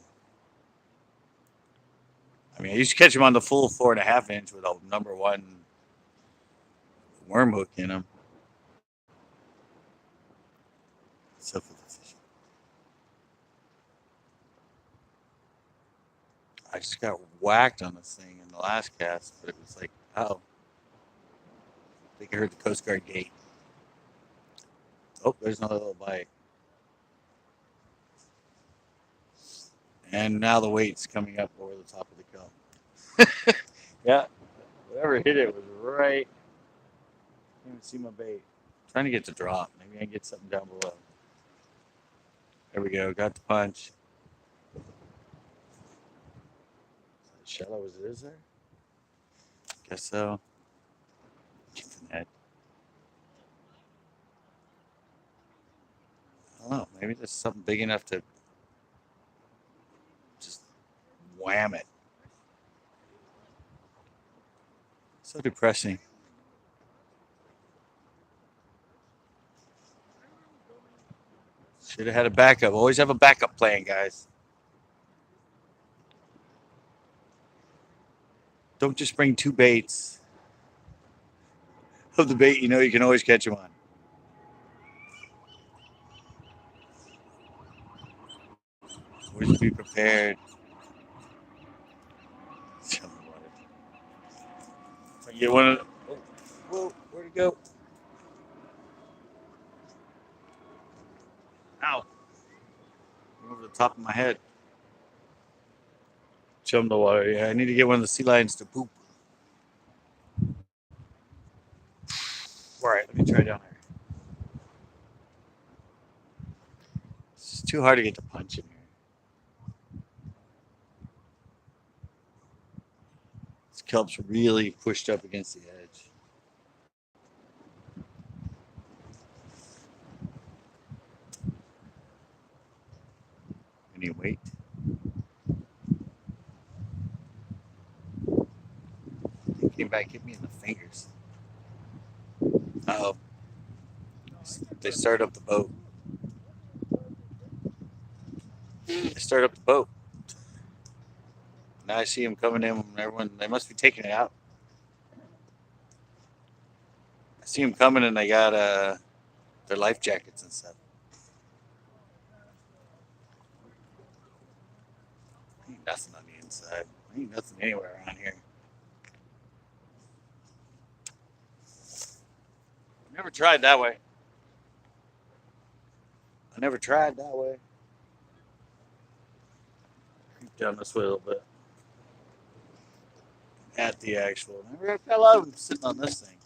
I mean, I used to catch them on the full 4.5 inch with a #1 worm hook in them. So for the fishing, I just got whacked on this thing in the last cast, but it was like, oh, I think I heard the Coast Guard gate. Oh, there's another little bite. And now the weight's coming up over the top of the cone. Yeah, whatever hit it was right. Can't even see my bait. I'm trying to get to drop. Maybe I can get something down below. There we go. Got the punch. As shallow as it is there? Guess so. Get the net. I don't know. Maybe there's something big enough to just wham it. So depressing. Should have had a backup. Always have a backup plan, guys. Don't just bring 2 baits of the bait you know you can always catch them on. Always be prepared. I get one of the, oh, whoa, where'd it go? Ow. Over the top of my head. Chum the water. Yeah, I need to get one of the sea lions to poop. All right, let me try down there. It's too hard to get the punch in here. This kelp's really pushed up against the edge. Any weight? He came back, hit me in the fingers. Uh-oh. They started up the boat. They started up the boat. Now I see him coming in. Everyone, they must be taking it out. I see him coming, and they got their life jackets and stuff. Ain't nothing on the inside. Ain't nothing anywhere around here. Never tried that way. I never tried that way. Creep down this way a little bit. At the actual. Remember, I've got a lot of them sitting on this thing.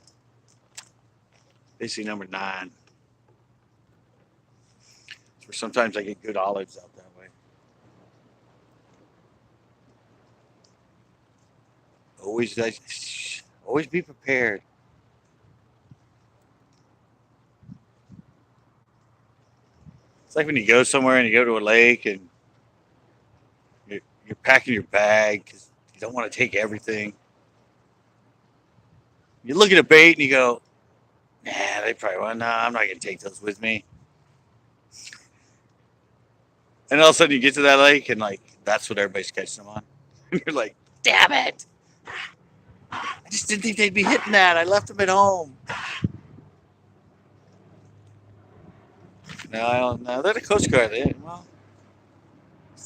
Basically, number 9. Where sometimes I get good olives out that way. Always be prepared. It's like when you go somewhere and you go to a lake and you're packing your bag because you don't want to take everything. You look at a bait and you go, nah, they probably want, nah, I'm not going to take those with me. And all of a sudden you get to that lake and like, that's what everybody's catching them on. And you're like, damn it. I just didn't think they'd be hitting that. I left them at home. No, I don't know. They're the Coast Guard. Well,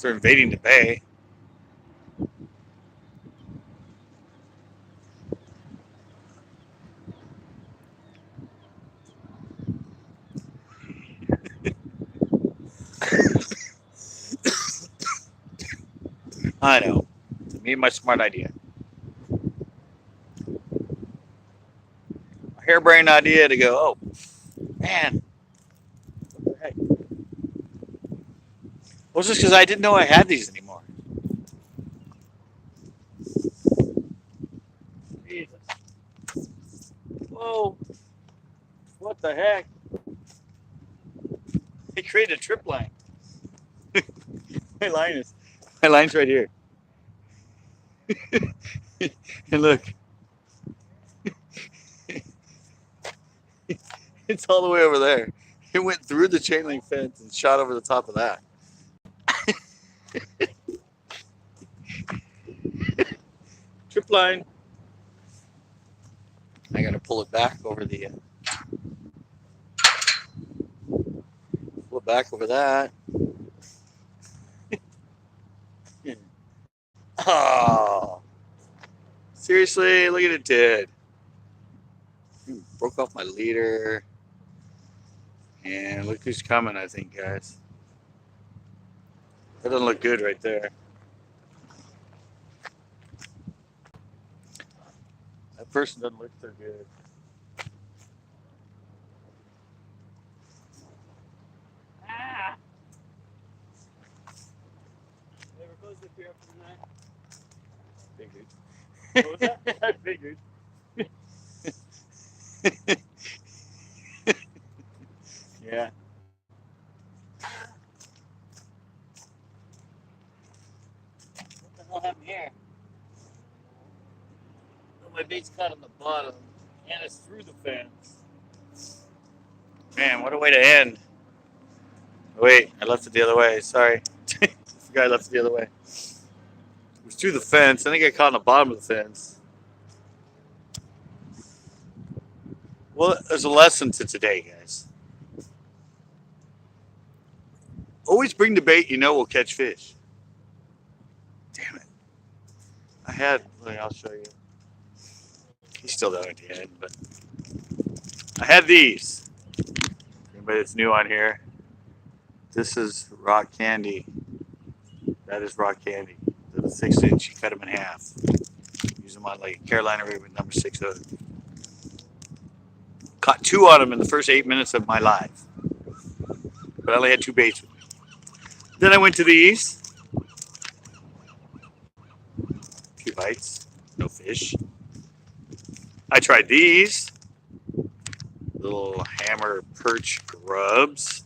they're invading the bay. I know. To me, my smart idea. A harebrained idea to go, oh, man. What the heck? Well, it's just because I didn't know I had these anymore. Jesus. Whoa. What the heck? They created a trip line. My line's right here. And look. It's all the way over there. It went through the chain link fence and shot over the top of that. zip line. I gotta pull it back over the pull it back over that. Oh, seriously, look at it did. Broke off my leader. And look who's coming, I think, guys. That doesn't look good right there. That person doesn't look so good. Ah! They were closed the pier for the night. Figured. What was that? I figured. Yeah. What the hell happened here? Well, my bait's caught on the bottom, and it's through the fence. Man, what a way to end. Wait, I left it the other way. Sorry. I forgot I left it the other way. It was through the fence. I think I caught on the bottom of the fence. Well, there's a lesson to today, guys. Always bring the bait you know will catch fish. Damn it. I had, I'll show you. He's still down at the end, but I had these. Anybody that's new on here, this is rock candy. That is rock candy. The 6-inch, you cut them in half. Use them on like Carolina River number 6 hook. Caught 2 on them in the first 8 minutes of my life. But I only had 2 baits with me. Then I went to these. 2 bites, no fish. I tried these. Little hammer perch grubs.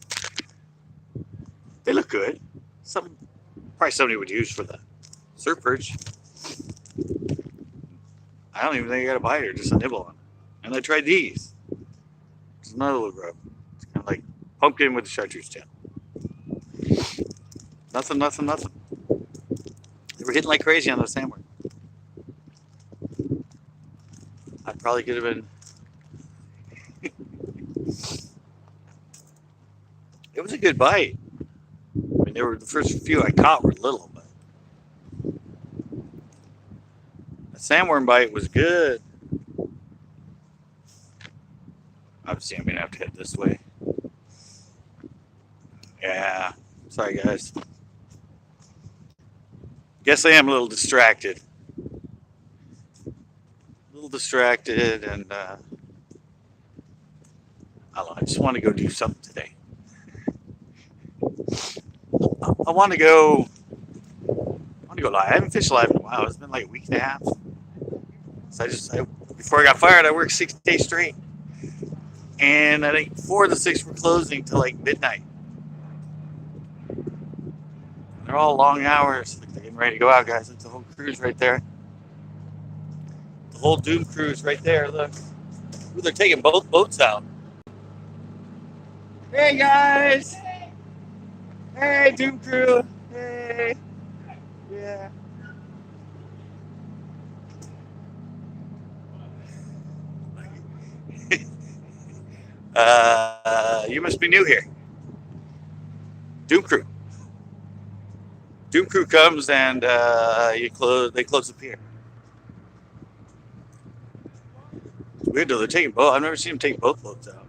They look good. Probably somebody would use for the surf perch. I don't even think I got a bite or just a nibble on it. And I tried these. It's another little grub. It's kind of like pumpkin with a chartreuse tail. Nothing. They were hitting like crazy on the sandworm. I probably could have been. It was a good bite. I mean, they were the first few I caught were little, but the sandworm bite was good. Obviously, I'm gonna have to head this way. Yeah, sorry guys. Guess I am a little distracted. And I don't know, I just want to go do something today. I want to go live. I haven't fished live in a while. It's been like a week and a half. So before I got fired, I worked 6 days straight. And I think 4 of the 6 were closing till like midnight. They're all long hours. They're getting ready to go out, guys. It's the whole crew's right there. The whole Doom crew's right there. Look. Ooh, they're taking both boats out. Hey, guys. Hey, Doom crew. Hey. Yeah. You must be new here. Doom crew. Doom crew comes and they close the pier. It's weird though, they're taking both. I've never seen them take both boats out.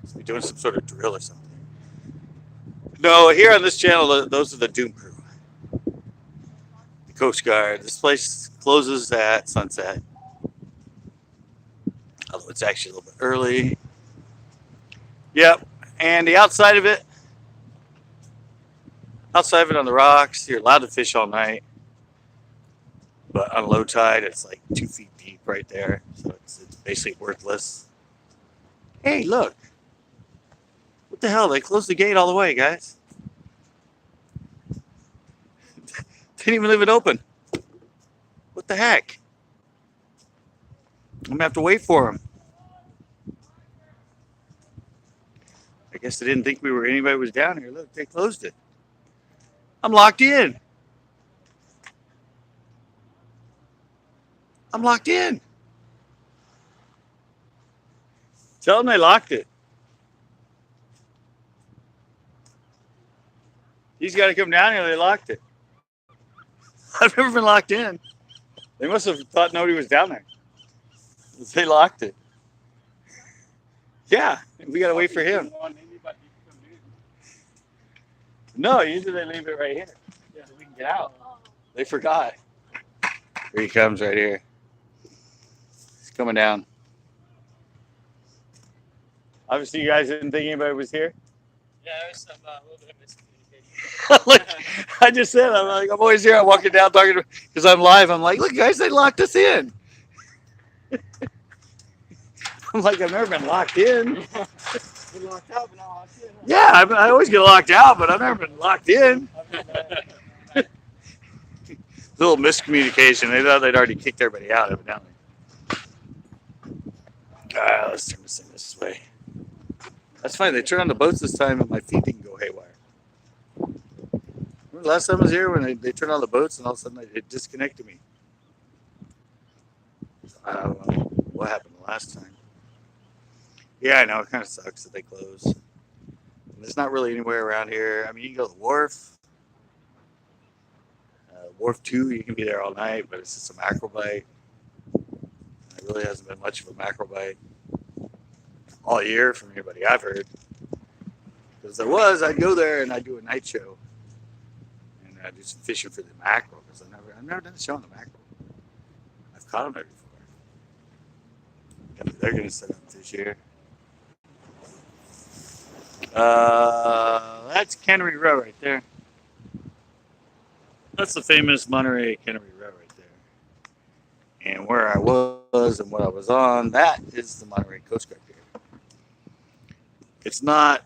Must be doing some sort of drill or something. No, here on this channel, those are the Doom crew. The Coast Guard. This place closes at sunset. Although it's actually a little bit early. Yep. And the outside of it on the rocks, you're allowed to fish all night. But on low tide, it's like 2 feet deep right there. So it's basically worthless. Hey, look. What the hell? They closed the gate all the way, guys. Didn't even leave it open. What the heck? I'm going to have to wait for them. I guess they didn't think anybody was down here. Look, they closed it. I'm locked in. I'm locked in. Tell them they locked it. He's got to come down here. They locked it. I've never been locked in. They must have thought nobody was down there. They locked it. Yeah, we got to wait for him. No, usually they leave it right here. Yeah, so we can get out. They forgot. Here he comes right here. He's coming down. Obviously, you guys didn't think anybody was here. Yeah, there was some little bit of miscommunication. Like I just said, I'm always here. I'm walking down talking because I'm live. I'm like, look, guys, they locked us in. I'm like, I've never been locked in. Been locked out, but not locked in. Yeah, I always get locked out, but I've never been locked in. Little miscommunication. They thought they'd already kicked everybody out, evidently. All right, let's turn this thing this way. That's fine. They turned on the boats this time, and my feet didn't go haywire. Remember last time I was here when they turned on the boats, and all of a sudden it disconnected me. I don't know what happened last time. Yeah, I know. It kind of sucks that they close. There's not really anywhere around here. I mean, you can go to the wharf. Wharf 2, you can be there all night, but it's just a mackerel bite. It really hasn't been much of a mackerel bite all year from anybody I've heard. Because there was, I'd go there and I'd do a night show. And I'd do some fishing for the mackerel, because I've never done a show on the mackerel. I've caught them there before. They're going to set up this year. That's Cannery Row right there. That's the famous Monterey Cannery Row right there. And where I was and what I was on, that is the Monterey Coast Guard Pier. It's not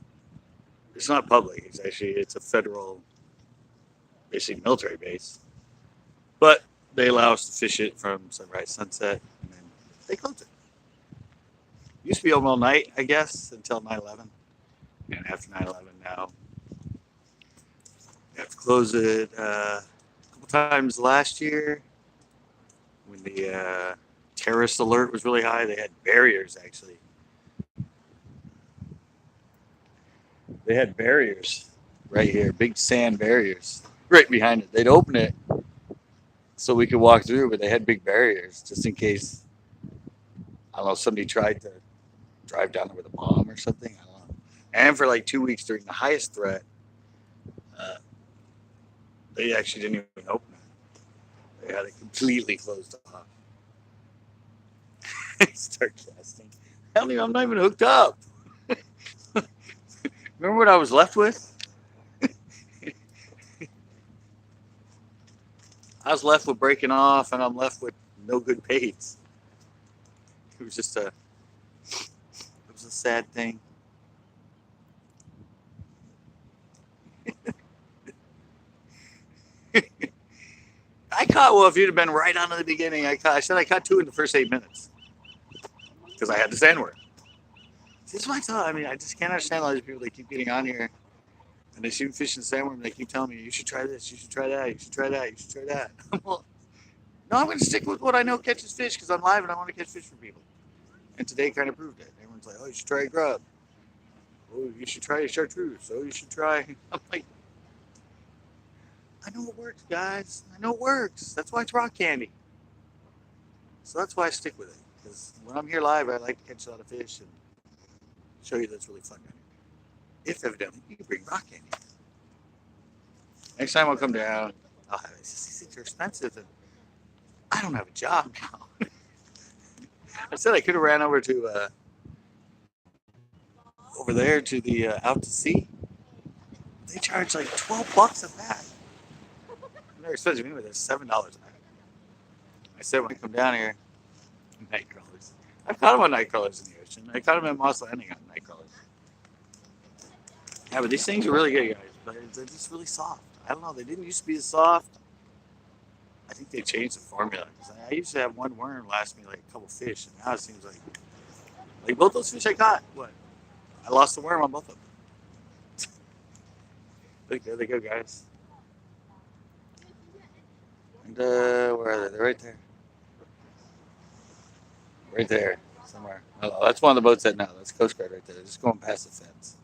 public. It's a federal, basically military base. But they allow us to fish it from sunrise, sunset, and then they close it. Used to be open all night, I guess, until 9/11. And after 9/11 now, we have to close it. A couple times last year, when the terrorist alert was really high, they had barriers, actually. They had barriers right here, big sand barriers right behind it. They'd open it so we could walk through, but they had big barriers just in case, I don't know, somebody tried to drive down there with a bomb or something. I don't know. And for like 2 weeks during the highest threat, they actually didn't even open it. They had it completely closed off. Start casting. I'm not even hooked up. Remember what I was left with? I was left with breaking off, and I'm left with no good baits. It was just a sad thing. I caught, well, if you'd have been right on in the beginning, I said I caught 2 in the first 8 minutes because I had the sandworm. This is what I tell. I mean, I just can't understand all these people. They keep getting on here and they see me fishing sandworm. And they keep telling me, you should try this, you should try that, you should try that, you should try that. Well, no, I'm going to stick with what I know catches fish because I'm live and I want to catch fish for people. And today kind of proved it. Everyone's like, oh, you should try a grub. Oh, you should try a chartreuse. Oh, you should try. I'm like, I know it works, guys. I know it works. That's why it's rock candy. So that's why I stick with it. Because when I'm here live, I like to catch a lot of fish and show you that's really fun down here. If evidently you can bring rock candy. Next time I'll come down, I'll have it. These things are expensive and I don't have a job now. I said I could have ran over to over there to the out to sea. They charge like $12 a pack. They're expensive anyway. They're $7 a pack. I said when I come down here, night crawlers. I've caught them on night crawlers in the ocean. I caught them at Moss Landing on night crawlers. Yeah, but these things are really good, guys. But they're just really soft. I don't know. They didn't used to be as soft. I think they changed the formula. I used to have one worm last me like a couple fish, and now it seems like both those fish I caught. What? I lost the worm on both of them. Look, there they go, guys. And where are they? They're right there. Right there, somewhere. Oh, that's one of the boats that no, that's Coast Guard right there. They're just going past the fence.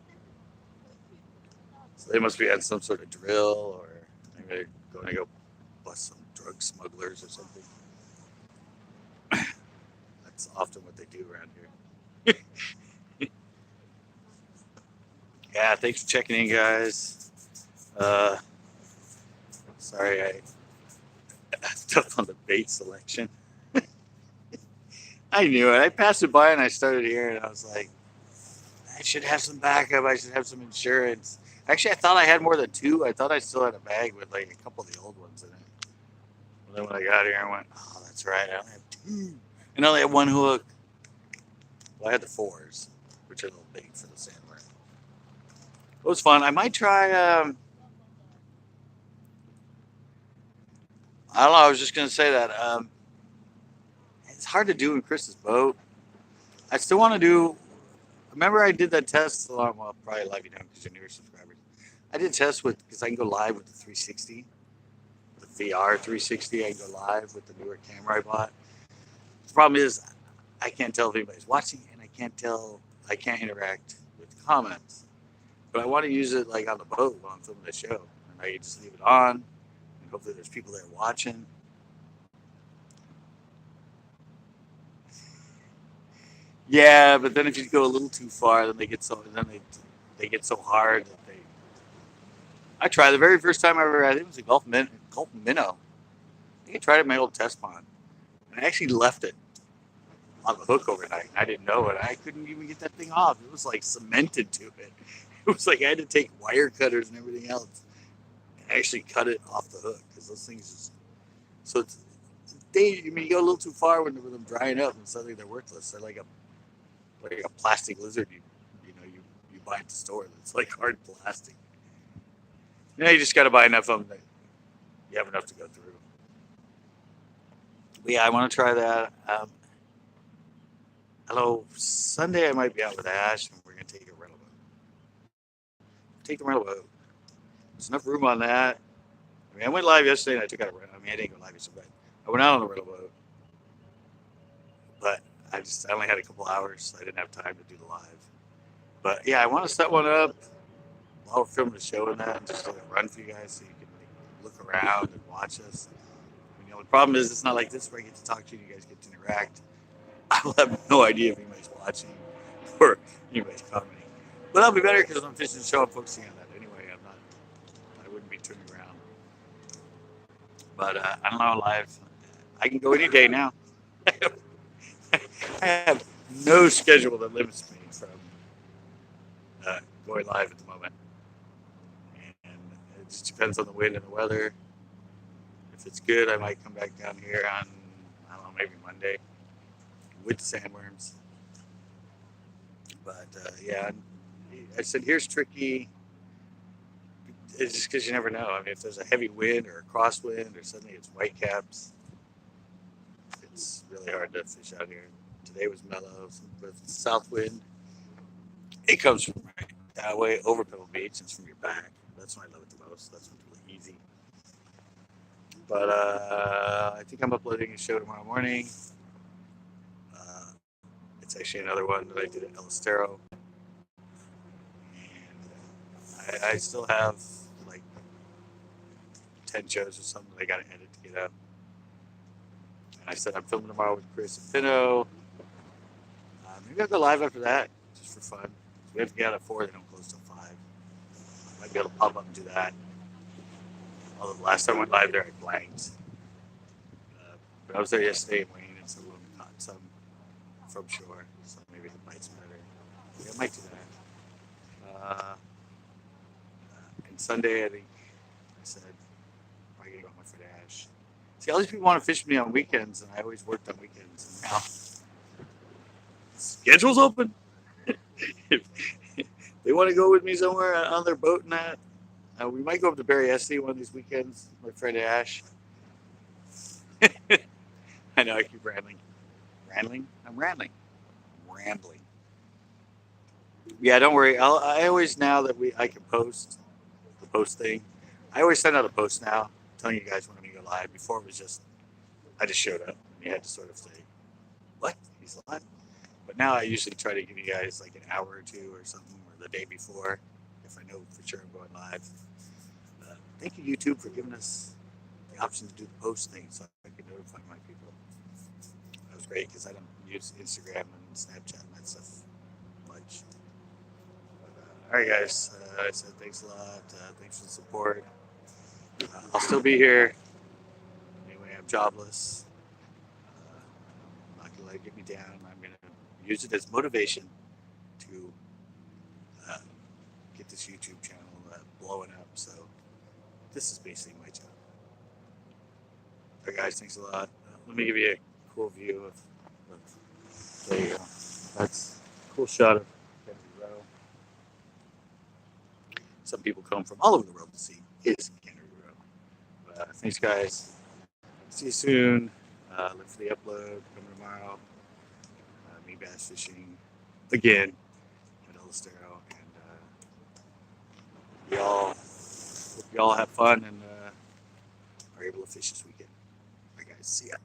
So they must be on some sort of drill, or maybe they're going to go bust some drug smugglers or something. That's often what they do around here. Yeah, thanks for checking in, guys. Uh, sorry I stuff on the bait selection. I knew it. I passed it by and I started here, and I was like, I should have some backup. I should have some insurance. Actually, I thought I had more than two. I thought I still had a bag with like a couple of the old ones in it. But then when I got here, I went, oh, that's right. I only have two. And I only have one hook. Well, I had the fours, which are a little big for the sandworm. It was fun. I might try. I don't know. I was just gonna say that. It's hard to do in Chris's boat. I still want to do. Remember, I did that test. Well, probably a lot of you know because you're newer subscribers. I did a test with because I can go live with the 360, the VR 360. I can go live with the newer camera I bought. The problem is, I can't tell if anybody's watching, and I can't tell. I can't interact with comments. But I want to use it like on the boat while I'm filming the show, and I can just leave it on, and hopefully there's people there watching. Yeah, but then if you go a little too far, then they get so hard that they. I tried the very first time I ever had it was a Gulf minnow. I think I tried it in my old test pond, and I actually left it on the hook overnight. I didn't know it. I couldn't even get that thing off. It was like cemented to it. It was like I had to take wire cutters and everything else and actually cut it off the hook because those things just. So it's, I mean, you go a little too far when them drying up and suddenly they're worthless. They're like a plastic lizard you buy at the store that's like hard plastic. You know, you just got to buy enough of them that you have enough to go through. But yeah, I want to try that. Hello, Sunday I might be out with Ash and we're gonna take a rental boat. Take the rental boat. There's enough room on that. I mean, I went live yesterday and I took out a rental. I mean, I didn't go live yesterday, but I went out on the rental boat. But I only had a couple hours, so I didn't have time to do the live. But yeah, I want to set one up while we're filming the show and that, and just let it run for you guys so you can like, look around and watch us. You know, the problem is it's not like this where I get to talk to you and you guys get to interact. I will have no idea if anybody's watching or anybody's commenting. But that'll be better because I'm fishing the show. I'm focusing on that anyway. I wouldn't be turning around. But I don't know, live. I can go any day now. I have no schedule that limits me from going live at the moment. And it just depends on the wind and the weather. If it's good, I might come back down here on, I don't know, maybe Monday with the sandworms. But yeah, I said here's tricky. It's just because you never know. I mean, if there's a heavy wind or a crosswind or suddenly it's whitecaps, it's really hard to fish out here. Today was mellow with south wind. It comes from right that way over Pebble Beach. It's from your back. That's when I love it the most. That's when it's really easy. But I think I'm uploading a show tomorrow morning. It's actually another one that I did at El Estero. And I still have like 10 shows or something that I got to edit to get up. And I said I'm filming tomorrow with Chris and Pinto. Maybe I'll go live after that, just for fun. We have to get out at 4, they don't close till 5. I might be able to pop up and do that. Although the last time I went live there, I blanked. But I was there yesterday in Wayne, and some of them caught some from shore, so maybe the bite's better. Yeah, I might do that. And Sunday, I think I said, I'm probably going to go with my friend Ash. See, all these people want to fish with me on weekends, and I always worked on weekends. And now, schedule's open. If they want to go with me somewhere on their boat and that, we might go up to Barry Esty one of these weekends. My friend Ash. I know I keep rambling. I'm rambling. Yeah, don't worry. I always now that I can post the post thing. I always send out a post now telling you guys when I'm going to go live. Before it was just I just showed up. And you had to sort of say, "What? he's live. But now I usually try to give you guys like an hour or two or something, or the day before, if I know for sure I'm going live. Thank you, YouTube, for giving us the option to do the post thing so I can notify my people. That was great because I don't use Instagram and Snapchat and that stuff much. All right, guys. I said thanks a lot. Thanks for the support. I'll still be here. Anyway, I'm jobless. I'm not going to let it get me down. I'm going to use it as motivation to uh, get this YouTube channel blowing up. So this is basically my job. All right, guys. Thanks a lot. Let me give you a cool view of there you go. That's a cool shot of Kennedy Row. Some people come from all over the world to see his Kennedy Row. Thanks, guys. See you soon. Look for the upload coming tomorrow. Me bass fishing again at Elistero, and we all hope you all have fun and are able to fish this weekend. All right, guys. See ya.